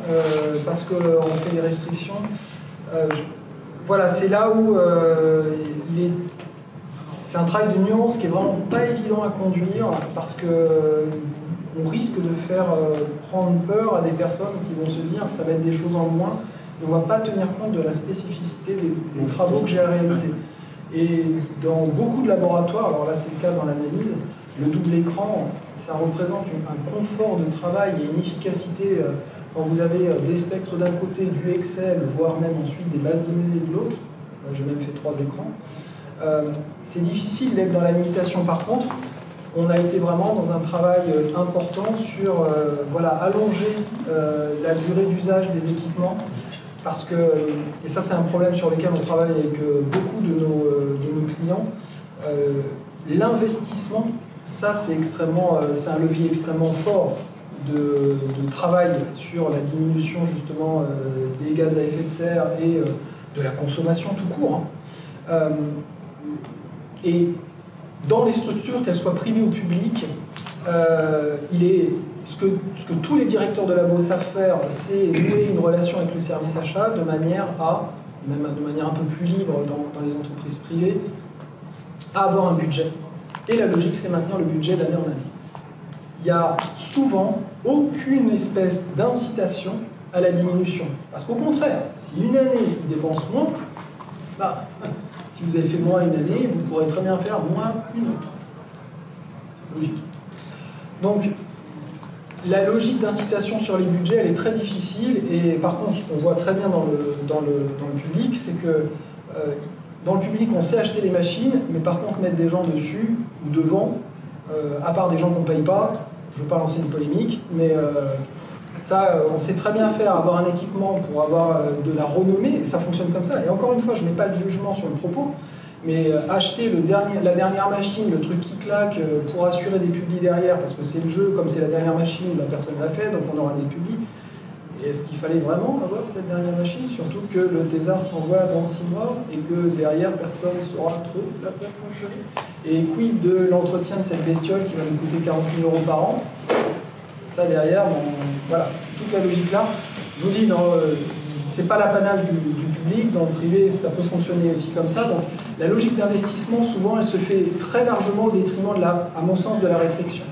parce qu'on fait des restrictions. Voilà, c'est là où c'est un travail de nuance qui est vraiment pas évident à conduire, parce que on risque de faire prendre peur à des personnes qui vont se dire ça va être des choses en moins, et on va pas tenir compte de la spécificité des travaux que j'ai à réaliser. Et dans beaucoup de laboratoires, alors là c'est le cas dans l'analyse, le double écran, ça représente un confort de travail et une efficacité quand vous avez des spectres d'un côté, du Excel, voire même ensuite des bases de données de l'autre. J'ai même fait 3 écrans. C'est difficile d'être dans la limitation. Par contre, on a été vraiment dans un travail important sur allonger la durée d'usage des équipements. Parce que, et ça c'est un problème sur lequel on travaille avec beaucoup de nos clients, l'investissement, ça c'est un levier extrêmement fort de travail sur la diminution justement des gaz à effet de serre et de la consommation tout court. Et dans les structures, qu'elles soient privées ou publiques, ce que tous les directeurs de labo savent faire, c'est nouer une relation avec le service achat de manière à, même de manière un peu plus libre dans les entreprises privées, à avoir un budget. Et la logique, c'est maintenir le budget d'année en année. Il n'y a souvent aucune espèce d'incitation à la diminution. Parce qu'au contraire, si une année, ils dépensent moins, si vous avez fait moins une année, vous pourrez très bien faire moins une autre. Logique. Donc, la logique d'incitation sur les budgets, elle est très difficile. Et par contre, ce qu'on voit très bien dans le public, c'est que dans le public, on sait acheter les machines, mais par contre, mettre des gens dessus ou devant, à part des gens qu'on ne paye pas, je ne veux pas lancer une polémique, mais ça, on sait très bien faire, avoir un équipement pour avoir de la renommée, et ça fonctionne comme ça. Et encore une fois, je ne mets pas de jugement sur le propos, mais acheter la dernière machine, le truc qui claque pour assurer des publis derrière, parce que c'est le jeu, comme c'est la dernière machine, la personne l'a fait, donc on aura des publis. Et est-ce qu'il fallait vraiment avoir cette dernière machine, surtout que le thésard s'envoie dans 6 mois et que derrière personne ne saura trop la faire fonctionner? Et quid de l'entretien de cette bestiole qui va nous coûter 40 000 € par an? Ça derrière, bon, voilà, c'est toute la logique là. Je vous dis, c'est pas l'apanage du public, dans le privé ça peut fonctionner aussi comme ça. Donc la logique d'investissement, souvent, elle se fait très largement au détriment, à mon sens, de la réflexion.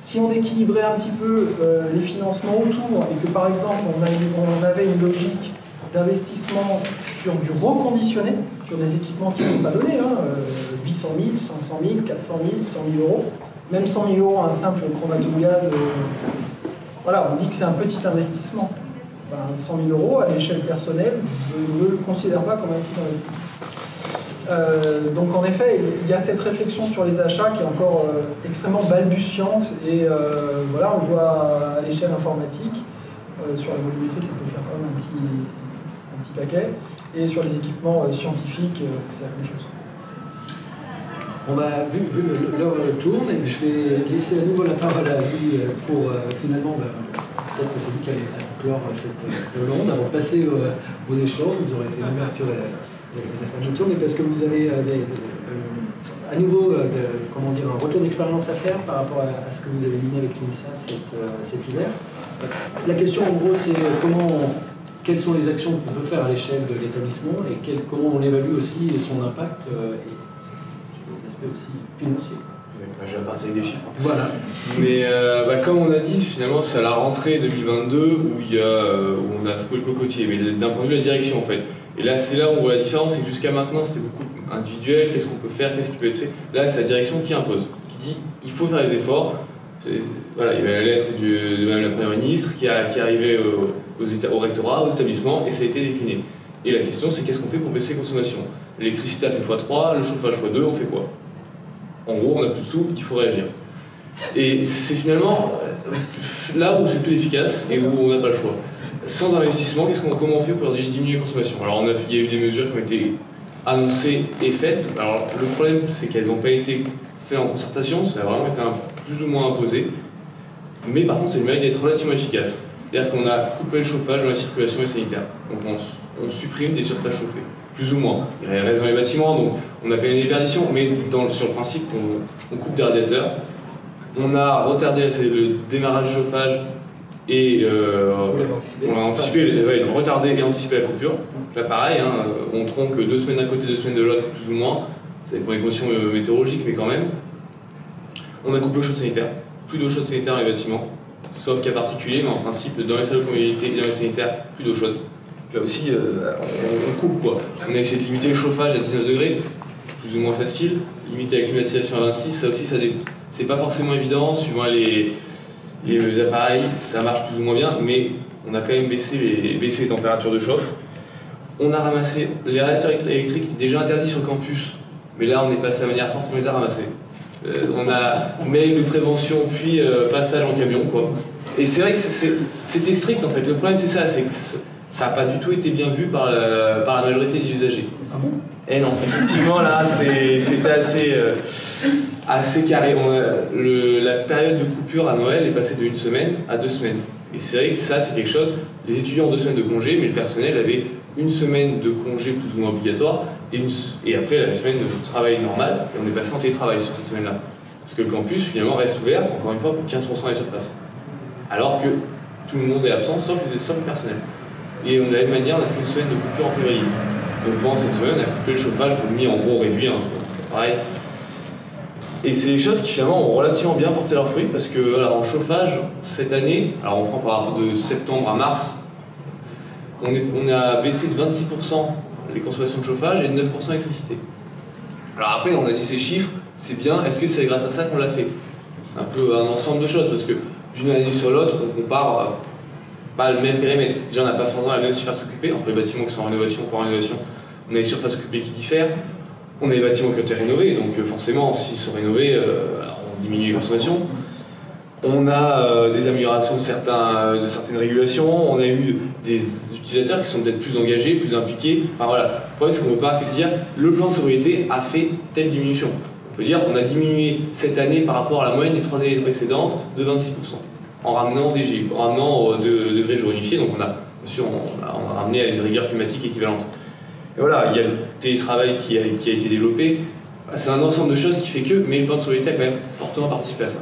Si on équilibrait un petit peu les financements autour et que par exemple on avait une logique d'investissement sur du reconditionné, sur des équipements qui ne sont pas donnés, 800 000, 500 000, 400 000, 100 000 €, même 100 000 € un simple chromatogaz, voilà, on dit que c'est un petit investissement. 100 000 € à l'échelle personnelle, je ne le considère pas comme un petit investissement. Donc en effet, il y a cette réflexion sur les achats qui est encore extrêmement balbutiante et voilà, on le voit à l'échelle informatique, sur la volumétrie ça peut faire quand même un petit paquet, et sur les équipements scientifiques c'est la même chose. On va, vu l'heure tourne, et je vais laisser à nouveau la parole à lui pour finalement, peut-être que c'est lui qui allait clore cette ronde, avant de passer aux échanges. Vous aurez fait l'ouverture de la fermeture, mais parce que vous avez à nouveau comment dire, un retour d'expérience à faire par rapport à ce que vous avez mené avec l'INSA cet hiver. La question en gros c'est quelles sont les actions qu'on peut faire à l'échelle de l'établissement et comment on évalue aussi son impact sur les aspects aussi financiers. Je vais partir avec des chiffres. Voilà. Mais comme on a dit, finalement c'est à la rentrée 2022 où on a secoué le cocotier, mais d'un point de vue de la direction en fait. Et là, c'est là où on voit la différence, c'est que jusqu'à maintenant, c'était beaucoup individuel, qu'est-ce qu'on peut faire, qu'est-ce qui peut être fait. Là, c'est la direction qui impose, qui dit il faut faire des efforts. Voilà, il y avait la lettre de Madame la Première ministre qui est arrivée au rectorat, aux établissements, et ça a été décliné. Et la question, c'est qu'est-ce qu'on fait pour baisser les consommations? L'électricité a fait x3, le chauffage x2, on fait quoi? En gros, on n'a plus de sous, il faut réagir. Et c'est finalement là où c'est plus efficace et où on n'a pas le choix. Sans investissement, comment on fait pour diminuer la consommation? Alors il y a eu des mesures qui ont été annoncées et faites. Alors le problème c'est qu'elles n'ont pas été faites en concertation, ça a vraiment été plus ou moins imposé. Mais par contre c'est le mérite d'être relativement efficace. C'est-à-dire qu'on a coupé le chauffage dans la circulation et sanitaire. Donc on supprime des surfaces chauffées, plus ou moins. Il reste dans les bâtiments, donc on a quand même des déperditions, mais sur le principe on coupe des radiateurs. On a retardé le démarrage du chauffage et on a anticipé, retardé et anticipé la coupure. Là pareil, on tronque 2 semaines d'un côté, 2 semaines de l'autre, plus ou moins. Ça dépend des conditions météorologiques, mais quand même. On a coupé l'eau chaude sanitaire. Plus d'eau chaude sanitaire dans les bâtiments, sauf cas particulier, mais en principe, dans les salles de convivialité et dans les sanitaires, plus d'eau chaude. Là aussi, on coupe quoi. On a essayé de limiter le chauffage à 19 degrés, plus ou moins facile. Limiter la climatisation à 26, ça aussi, c'est pas forcément évident, suivant les appareils, ça marche plus ou moins bien, mais on a quand même baissé les températures de chauffe. On a ramassé les radiateurs électriques déjà interdits sur le campus, mais là on est passé à manière forte, on les a ramassés. On a mail de prévention, puis passage en camion, quoi. Et c'est vrai que c'était strict en fait. Le problème c'est que ça n'a pas du tout été bien vu par la majorité des usagers. Ah bon? Et non, effectivement là c'était assez carré. La période de coupure à Noël est passée de 1 semaine à 2 semaines. Et c'est vrai que ça c'est quelque chose, les étudiants ont 2 semaines de congé, mais le personnel avait 1 semaine de congé plus ou moins obligatoire, et après la semaine de travail normal, et on est passé en télétravail sur cette semaine-là. Parce que le campus finalement reste ouvert, encore une fois, pour 15% des surfaces. Alors que tout le monde est absent, sauf le personnel. Et de la même manière, on a fait 1 semaine de coupure en février. Donc pendant cette semaine, on a coupé le chauffage, on a mis en gros réduit, pareil. Et c'est des choses qui finalement ont relativement bien porté leurs fruits, parce que voilà, en chauffage, cette année, alors on prend par rapport de septembre à mars, on a baissé de 26% les consommations de chauffage et de 9% d'électricité. Alors après, on a dit ces chiffres, c'est bien, est-ce que c'est grâce à ça qu'on l'a fait? C'est un peu un ensemble de choses, parce que d'une année sur l'autre, on compare pas le même périmètre. Déjà, on n'a pas forcément la même surface occupée, entre les bâtiments qui sont en rénovation ou pas en rénovation, on a les surfaces occupées qui diffèrent, on a les bâtiments qui ont été rénovés, donc forcément, s'ils sont rénovés, on diminue les consommations. On a des améliorations de certaines régulations, on a eu des utilisateurs qui sont peut-être plus engagés, plus impliqués. Enfin voilà, le problème c'est qu'on ne peut pas dire le plan de sobriété a fait telle diminution. On peut dire on a diminué cette année par rapport à la moyenne des 3 années précédentes de 26%, en ramenant des G, en ramenant au degré jaunifié, donc on a, bien sûr, on a ramené à une rigueur climatique équivalente. Et voilà, il y a le télétravail qui a été développé, c'est un ensemble de choses qui fait que, mais le plan de sobriété a quand même fortement participé à ça.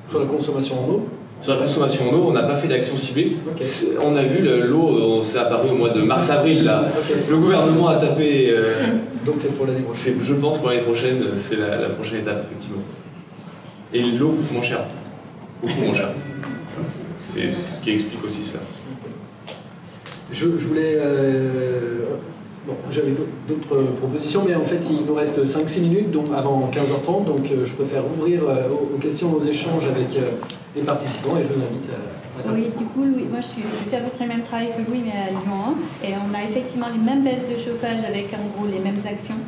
Sur la consommation en eau? Sur la consommation en eau, on n'a pas fait d'action ciblée. Okay. On a vu l'eau, c'est apparu au mois de mars-avril. Okay. Le gouvernement a tapé. Donc c'est pour l'année prochaine. Je pense pour l'année prochaine, c'est la prochaine étape, effectivement. Et l'eau coûte moins cher. Beaucoup moins cher. C'est ce qui explique aussi cela. Je voulais. Bon, j'avais d'autres propositions, mais en fait, il nous reste 5-6 minutes donc, avant 15h30, donc je préfère ouvrir aux questions, aux échanges avec les participants, et je vous invite à... Oui, du coup, Louis, moi je fais à peu près le même travail que Louis, mais à Lyon 1, et on a effectivement les mêmes baisses de chauffage avec en gros les mêmes actions.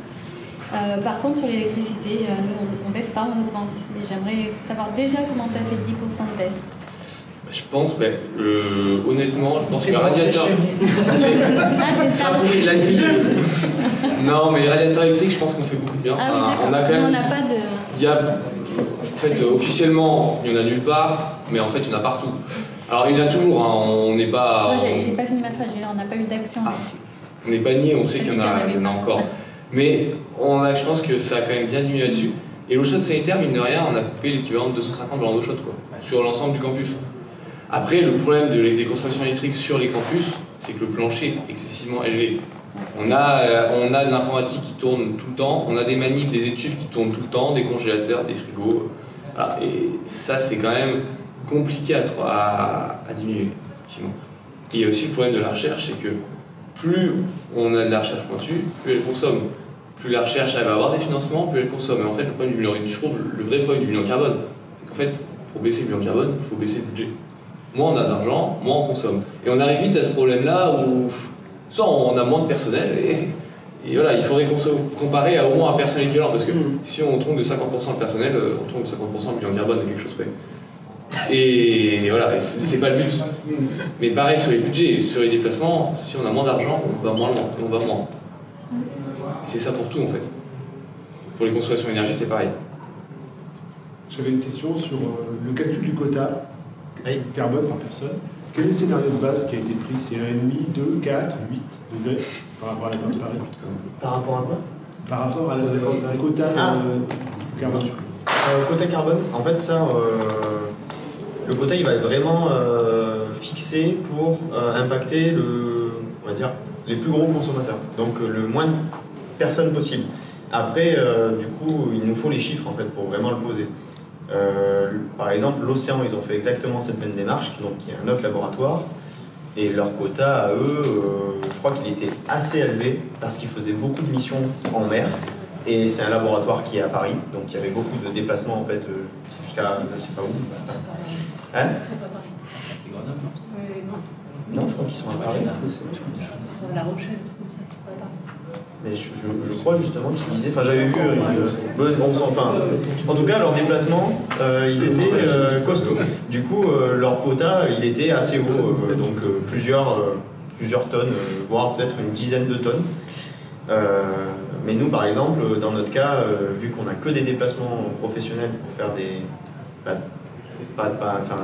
Par contre, sur l'électricité, nous on ne baisse pas, on augmente. Et j'aimerais savoir déjà comment tu as fait 10% de baisse. Je pense, honnêtement, je pense que le radiateur. Ça pourrit la nuit. Non, mais les radiateurs électriques, je pense qu'on fait beaucoup de bien. Ah oui, on a quand même. On n'a pas de. Il y a, en fait, officiellement, il y en a nulle part, mais en fait, il y en a partout. Alors, il y en a toujours. Hein, on n'est pas. Moi, j'ai pas fini ma phrase. On n'a pas eu d'action là-dessus. On n'est pas niais, on sait qu'il y en a encore. Mais je pense que ça a quand même bien diminué là-dessus. Et l'eau chaude sanitaire, mine de rien, on a coupé l'équivalent de 250 ballons d'eau chaude, quoi, sur l'ensemble du campus. Après, le problème des consommations électriques sur les campus, c'est que le plancher est excessivement élevé. On a de l'informatique qui tourne tout le temps, on a des manips, des étuves qui tournent tout le temps, des congélateurs, des frigos. Voilà. Et ça, c'est quand même compliqué à diminuer, effectivement. Et il y a aussi le problème de la recherche, c'est que plus on a de la recherche pointue, plus elle consomme. Plus la recherche elle va avoir des financements, plus elle consomme. Et en fait, le problème du bilan, je trouve le vrai problème du bilan carbone, c'est qu'en fait, pour baisser le bilan carbone, il faut baisser le budget. Moins on a d'argent, moins on consomme. Et on arrive vite à ce problème-là où soit on a moins de personnel et voilà, il faudrait comparer à au moins un personnel équivalent parce que si on trompe de 50% le personnel, on trompe de 50% le bilan carbone de quelque chose près. Et voilà, c'est pas le but. Mais pareil sur les budgets, sur les déplacements, si on a moins d'argent, on va moins loin et on va moins. C'est ça pour tout en fait. Pour les consommations d'énergie, c'est pareil. J'avais une question sur le calcul du quota carbone par personne. Quel est le scénario de base qui a été pris? C'est 1,5, 2, 4, 8 degrés par rapport à la carte Paris? Par rapport à quoi? Par rapport à la quota carbone. Quota carbone, en fait ça, le quota il va être vraiment fixé pour impacter on va dire, les plus gros consommateurs, donc le moins de personnes possible. Après, du coup, il nous faut les chiffres en fait pour vraiment le poser. Par exemple, l'Océan, ils ont fait exactement cette même démarche, qui est un autre laboratoire, et leur quota à eux, je crois qu'il était assez élevé parce qu'ils faisaient beaucoup de missions en mer, et c'est un laboratoire qui est à Paris, donc il y avait beaucoup de déplacements en fait jusqu'à je sais pas où. Hein? C'est Grenoble, non? Non, je crois qu'ils sont à Paris. Sur La Rochelle, comme ça, c'est pas Paris. Mais je crois justement qu'ils disaient, enfin j'avais vu, en tout cas leur déplacement, ils étaient costauds. Du coup, leur quota, il était assez haut, donc plusieurs tonnes, voire peut-être une dizaine de tonnes. Mais nous, par exemple, dans notre cas, vu qu'on n'a que des déplacements professionnels pour faire des...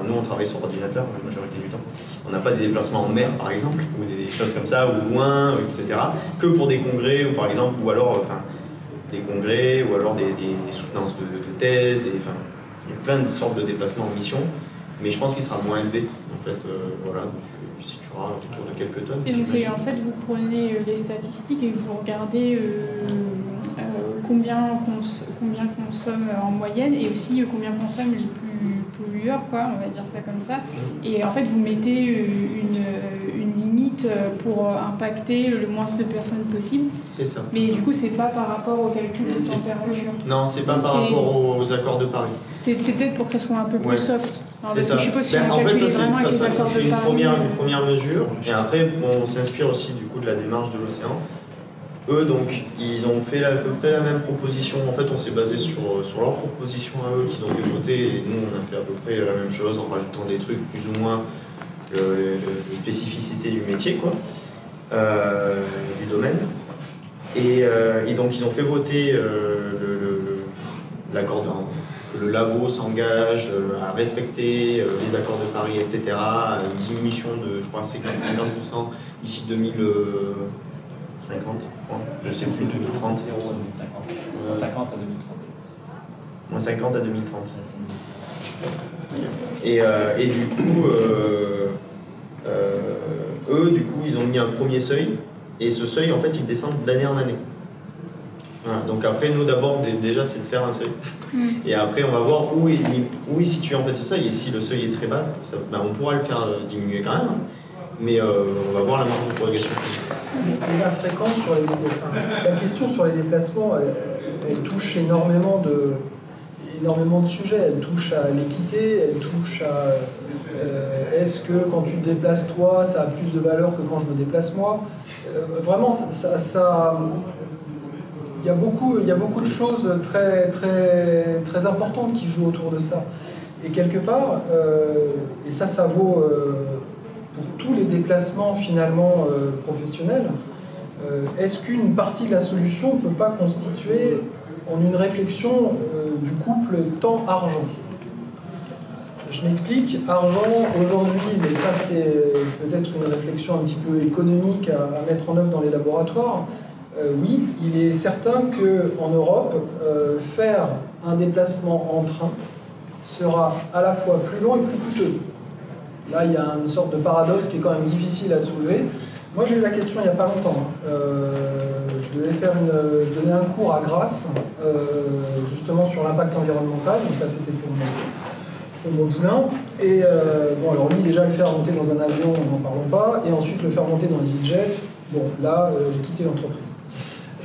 nous, on travaille sur ordinateur la majorité du temps. On n'a pas des déplacements en mer, par exemple, ou des choses comme ça, ou loin, etc. Que pour des congrès, ou par exemple, ou alors, des congrès, ou alors des soutenances de thèse, il y a plein de sortes de déplacements en mission, mais je pense qu'il sera moins élevé, en fait, voilà, donc il se situera autour de quelques tonnes. Et donc, en fait, vous prenez les statistiques et vous regardez combien consomment en moyenne et aussi combien consomment les plus pollueurs, quoi, on va dire ça comme ça. Et en fait, vous mettez une limite pour impacter le moins de personnes possible. C'est ça. Mais du coup, c'est pas par rapport au calcul de température. Non, c'est pas par rapport aux accords de Paris. C'est peut-être pour que ça soit un peu plus soft. C'est ça. Je suppose en fait, ça c'est une première mesure. Et après, on s'inspire aussi du coup de la démarche de l'Océan. Eux, donc, ils ont fait à peu près la même proposition. En fait, on s'est basé sur leur proposition à eux qu'ils ont fait voter. Et nous, on a fait à peu près la même chose en rajoutant des trucs plus ou moins les spécificités du métier, quoi, du domaine. Et donc ils ont fait voter l'accord que le labo s'engage à respecter les accords de Paris, etc., à une diminution de, je crois, 50% d'ici 2050, je sais plus, 2030. 50 à 2030. Moins 50 à 2030. Et du coup, eux, du coup, ils ont mis un premier seuil, et ce seuil, en fait, il descend d'année en année. Voilà, donc après, nous, d'abord, déjà, c'est de faire un seuil. Et après, on va voir où est situé, en fait, ce seuil, et si le seuil est très bas, ben, on pourra le faire diminuer quand même, mais on va voir la marge de progression. La fréquence sur la question sur les déplacements, elle touche énormément de sujets. Elle touche à l'équité, elle touche à est-ce que quand tu te déplaces toi, ça a plus de valeur que quand je me déplace moi. Vraiment, il y a beaucoup de choses très, très, très importantes qui jouent autour de ça. Et quelque part, et ça vaut pour tous les déplacements finalement professionnels, est-ce qu'une partie de la solution ne peut pas constituer en une réflexion du couple temps-argent? Je m'explique, argent aujourd'hui, mais ça c'est peut-être une réflexion un petit peu économique à mettre en œuvre dans les laboratoires. Oui, il est certain qu'en Europe, faire un déplacement en train sera à la fois plus long et plus coûteux. Là, il y a une sorte de paradoxe qui est quand même difficile à soulever. Moi, j'ai eu la question il n'y a pas longtemps. Je donnais un cours à Grasse, justement sur l'impact environnemental. Donc là, c'était pour mon poulain. Et bon, alors lui, déjà, le faire monter dans un avion, n'en parlons pas. Et ensuite, le faire monter dans les EasyJet. Bon, là, quitter l'entreprise.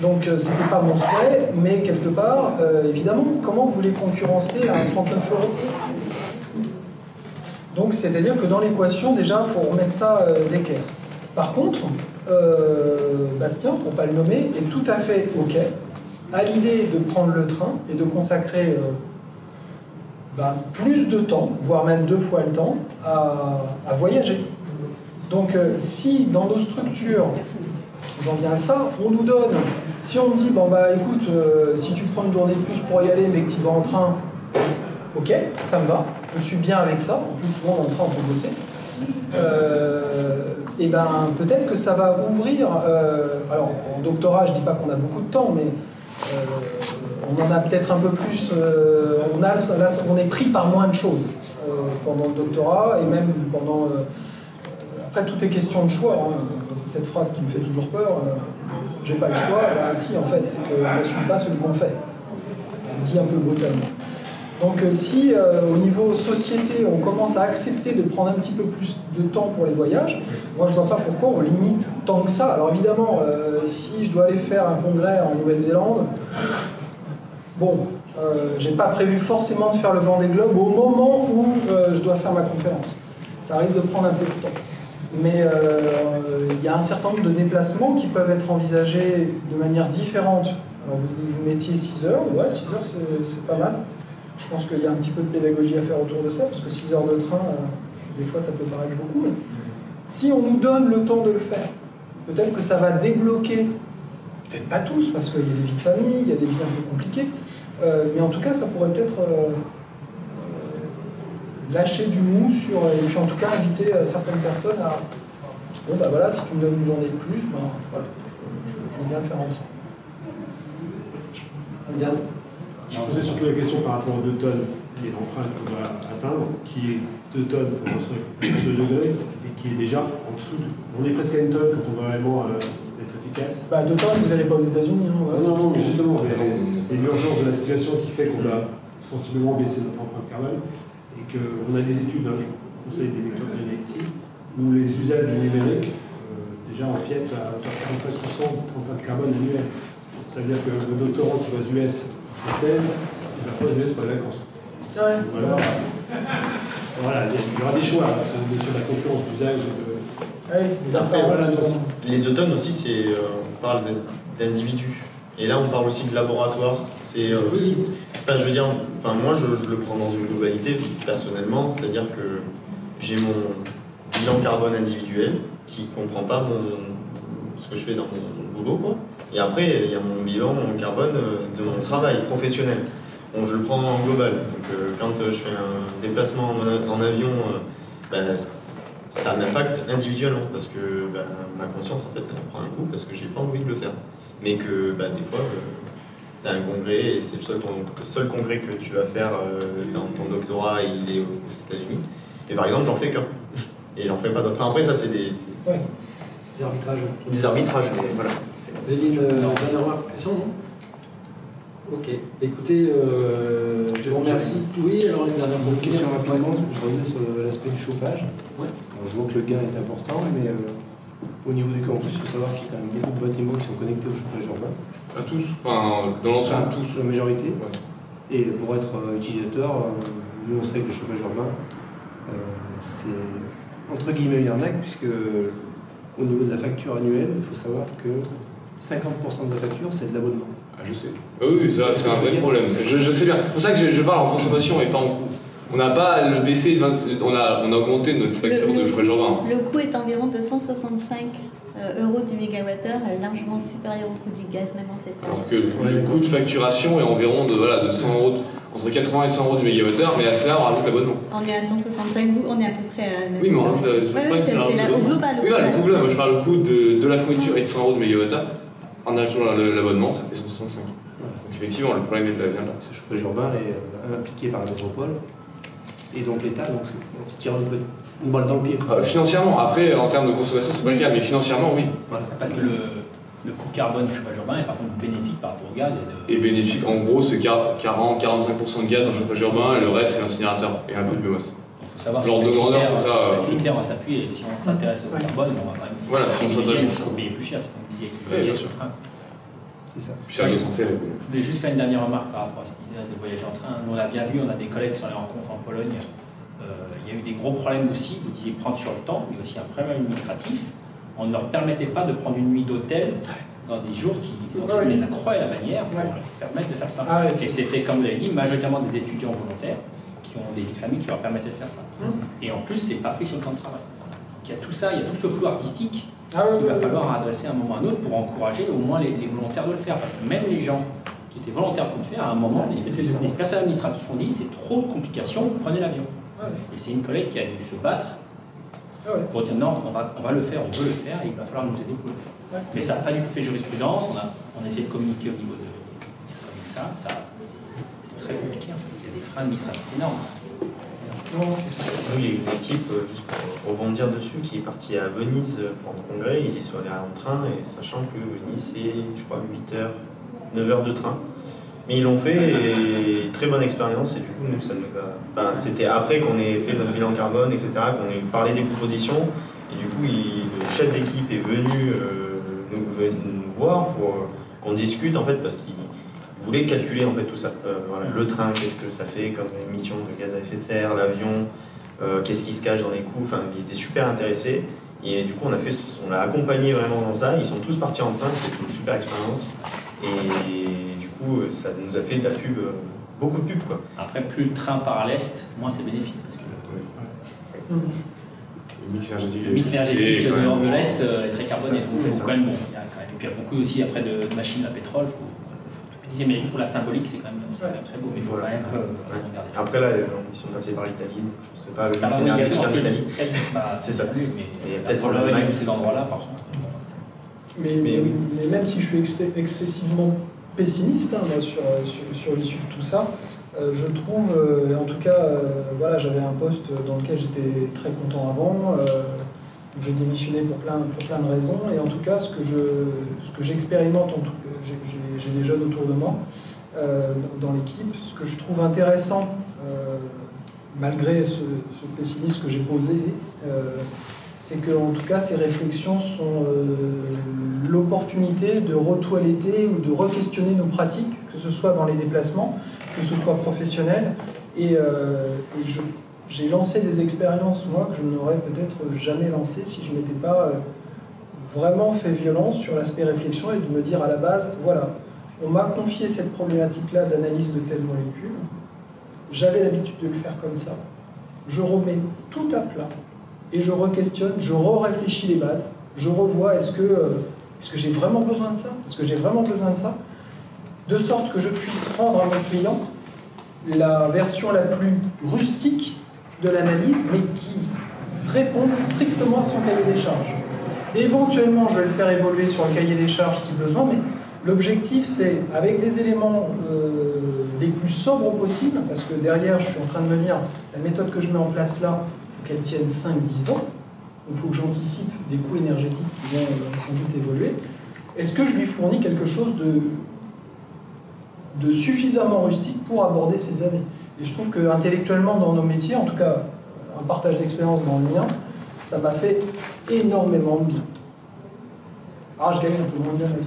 Donc, c'était pas mon souhait, mais quelque part, évidemment, comment vous voulez concurrencer à 39 €? Donc, c'est-à-dire que dans l'équation, déjà, il faut remettre ça d'équerre. Par contre, Bastien, pour ne pas le nommer, est tout à fait OK à l'idée de prendre le train et de consacrer plus de temps, voire même 2 fois le temps, à voyager. Donc, si dans nos structures, j'en viens à ça, on nous donne, si on me dit, bon bah écoute, si tu prends une journée de plus pour y aller, mais que tu vas en train, ok, ça me va, je suis bien avec ça, en plus souvent dans le train on peut bosser, et ben peut-être que ça va ouvrir, alors en doctorat je dis pas qu'on a beaucoup de temps, mais on en a peut-être un peu plus, on est pris par moins de choses pendant le doctorat, et même pendant... Après, tout est question de choix. Hein. C'est cette phrase qui me fait toujours peur. J'ai pas le choix. Ben, si, en fait, c'est qu'on n'assume pas celui qu'on fait. On dit un peu brutalement. Donc, si au niveau société, on commence à accepter de prendre un petit peu plus de temps pour les voyages, moi, je vois pas pourquoi on limite tant que ça. Alors, évidemment, si je dois aller faire un congrès en Nouvelle-Zélande, bon, j'ai pas prévu forcément de faire le Vendée Globe au moment où je dois faire ma conférence. Ça risque de prendre un peu de temps. Mais il y a un certain nombre de déplacements qui peuvent être envisagés de manière différente. Alors vous mettiez 6 heures, ouais, 6 heures c'est pas mal. Je pense qu'il y a un petit peu de pédagogie à faire autour de ça, parce que 6 heures de train, des fois ça peut paraître beaucoup, mais si on nous donne le temps de le faire, peut-être que ça va débloquer, peut-être pas tous, parce qu'il y a des vies de famille, il y a des vies un peu compliquées, mais en tout cas ça pourrait peut-être... lâcher du mou sur, et puis en tout cas inviter certaines personnes à bon bah voilà, si tu me donnes une journée de plus, ben voilà, je veux bien le faire en train. Je posais surtout la question par rapport aux 2 tonnes, qui est l'empreinte qu'on va atteindre, qui est 2 tonnes pour 52 degrés, et qui est déjà en dessous on est presque à 1 tonne quand on va vraiment être efficace. Bah 2 tonnes, vous n'allez pas aux États-Unis. Hein, voilà, non, mais justement, c'est l'urgence de la situation qui fait qu'on va sensiblement baisser notre empreinte carbone. Et qu'on a des études, je conseille des lectures directives, où les usages du numérique déjà empiètent à 45% d'empreinte carbone annuelle. Ça veut dire que le doctorant qui va aux US, sa thèse, il va pas aux US pour les vacances. Ouais. Voilà, il y aura des choix sur la concurrence d'usage. Les 2 tonnes aussi, on parle d'individus. Et là, on parle aussi de laboratoire. C'est aussi... Enfin, je veux dire, moi, je le prends dans une globalité, personnellement. C'est-à-dire que j'ai bilan carbone individuel qui ne comprend pas ce que je fais dans mon boulot, quoi. Et après, il y a mon bilan carbone de mon travail professionnel. Bon, je le prends en global. Donc, quand je fais un déplacement en avion, ça m'impacte individuellement parce que ma conscience, en fait, elle prend un coup parce que j'ai pas envie de le faire. Mais que des fois, tu as un congrès et c'est le seul congrès que tu vas faire dans ton doctorat et il est aux États-Unis. Et par exemple, j'en fais qu'un. Et j'en ferai pas d'autres. Enfin, après, ça, c'est des arbitrages. Des arbitrages, mais voilà. Vous avez une dernière question, non? Ok. Écoutez, je vous remercie. Oui, alors les dernières question rapidement, je reviens sur l'aspect du chauffage. Ouais. Alors, je vois que le gain est important, mais au niveau du campus, il faut savoir qu'il y a quand même beaucoup de bâtiments qui sont connectés au chauffage urbain. À tous, enfin dans l'ensemble, tous. La majorité. Ouais. Et pour être utilisateur, nous on sait que le chauffage urbain, c'est entre guillemets une arnaque, puisque au niveau de la facture annuelle, il faut savoir que 50% de la facture, c'est de l'abonnement. Ah, je sais. Oui, ça c'est un vrai problème. Je sais bien. C'est pour ça que je parle en consommation et pas en coût. On n'a pas le baissé de 20, on a augmenté notre facture de chauffage urbain. Le coût est environ de 165 € du mégawattheure, largement supérieur au coût du gaz, même en cette période. Alors que le coût de facturation est environ de 100 €, entre 80 et 100 € du mégawattheure, mais à cela on rajoute l'abonnement. On est à 165, vous, on est à peu près à... Oui, mais on rajoute l'abonnement. c'est au global. Oui, voilà, le coût global. Moi je parle du coût de la fourniture et de 100 € du mégawattheure. En ajoutant l'abonnement, ça fait 165. Donc effectivement, le problème vient là. Ce chauffage urbain est impliqué par la métropole. Et donc l'État, on se tire une balle dans le pied. Financièrement, après, en termes de consommation, c'est pas le cas, mais financièrement, oui. Voilà. Parce que le coût carbone du chauffage urbain est par contre bénéfique par rapport au gaz. Et bénéfique, en gros, c'est 40-45% de gaz dans le chauffage urbain et le reste, c'est l'incinérateur et un peu de biomasse. Il faut savoir l'ordre de grandeur, c'est ça. Les critères, on va s'appuyer. Si on s'intéresse au carbone, on va quand même. Voilà, si on s'intéresse on va payer plus cher. Oui, bien sûr. C'est ça. Je voulais juste faire une dernière remarque par rapport à cette idée de voyager en train. Nous, on l'a bien vu, on a des collègues sur les rencontres en Pologne. Il y a eu des gros problèmes aussi, vous disiez prendre sur le temps, mais aussi un problème administratif. On ne leur permettait pas de prendre une nuit d'hôtel dans des jours qui contenaient la croix et la bannière pour leur permettre de faire ça. Et c'était, comme vous l'avez dit, majoritairement des étudiants volontaires qui ont des vies de famille qui leur permettaient de faire ça. Et en plus, c'est pas pris sur le temps de travail. Donc, il y a tout ça, il y a tout ce flou artistique qu'il va falloir adresser à un moment ou à un autre pour encourager au moins les volontaires de le faire. Parce que même les gens qui étaient volontaires pour le faire, à un moment, les personnels administratifs ont dit c'est trop de complications, prenez l'avion. Et c'est une collègue qui a dû se battre pour dire non, on va le faire, on veut le faire, et il va falloir nous aider pour le faire. Mais ça n'a pas du tout fait jurisprudence, on a essayé de communiquer au niveau de ça c'est très compliqué en fait, il y a des freins administratifs énormes. Nous, il y a une équipe, juste pour rebondir dessus, qui est partie à Venise pour un congrès, ils y sont allés en train, et sachant que Venise c'est, je crois, 8 heures, 9 heures de train. Mais ils l'ont fait et très bonne expérience et du coup nous ça nous a... Enfin, c'était après qu'on ait fait notre bilan carbone, etc., qu'on ait parlé des propositions et du coup le chef d'équipe est venu nous voir pour qu'on discute en fait parce qu'il voulait calculer en fait tout ça. Voilà, le train, qu'est-ce que ça fait comme émission de gaz à effet de serre, l'avion, qu'est-ce qui se cache dans les coûts, enfin il était super intéressé et du coup on l'a accompagné vraiment dans ça, ils sont tous partis en train, c'était une super expérience et ça nous a fait de la pub, beaucoup de pub quoi. Après, plus le train part à l'est, moins c'est bénéfique. Parce que le mix énergétique du nord de l'est est très carboné. Donc c'est quand même bon. Il y a beaucoup aussi après de machines à pétrole. Mais pour la symbolique, c'est quand même très beau. Mais il faut quand même regarder. Après là, ils sont passés par l'Italie. Je ne sais pas, le mix énergétique en Italie. C'est ça. Mais peut-être l'Allemagne ou ces endroits-là, par contre. Mais même si je suis excessivement pessimiste moi, sur l'issue de tout ça. Je trouve, en tout cas, voilà, j'avais un poste dans lequel j'étais très content avant. J'ai démissionné pour plein de raisons. Et en tout cas, ce que j'expérimente, j'ai des jeunes autour de moi dans l'équipe. Ce que je trouve intéressant, malgré ce pessimisme que j'ai posé, c'est que, en tout cas, ces réflexions sont l'opportunité de retoiletter ou de re-questionner nos pratiques, que ce soit dans les déplacements, que ce soit professionnel. Et j'ai lancé des expériences, moi, que je n'aurais peut-être jamais lancées si je ne m'étais pas vraiment fait violence sur l'aspect réflexion et de me dire à la base, voilà, on m'a confié cette problématique-là d'analyse de telles molécules, j'avais l'habitude de le faire comme ça, je remets tout à plat. et je re-questionne, je re-réfléchis les bases, je revois est-ce que j'ai vraiment besoin de ça? Est-ce que j'ai vraiment besoin de ça? De sorte que je puisse rendre à mon client la version la plus rustique de l'analyse, mais qui réponde strictement à son cahier des charges. Et éventuellement, je vais le faire évoluer sur le cahier des charges si besoin, mais l'objectif, c'est, avec des éléments les plus sobres possibles, parce que derrière, je suis en train de me dire, la méthode que je mets en place là, il faut qu'elle tienne 5-10 ans, donc il faut que j'anticipe des coûts énergétiques qui vont sans doute évoluer. Est-ce que je lui fournis quelque chose de suffisamment rustique pour aborder ces années? Et je trouve qu'intellectuellement, dans nos métiers, en tout cas, un partage d'expérience dans le mien, ça m'a fait énormément de bien. Ah, je gagne un peu moins bien ma vie.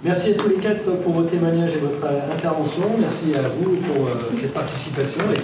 Merci à tous les quatre pour vos témoignages et votre intervention. Merci à vous pour cette participation. Et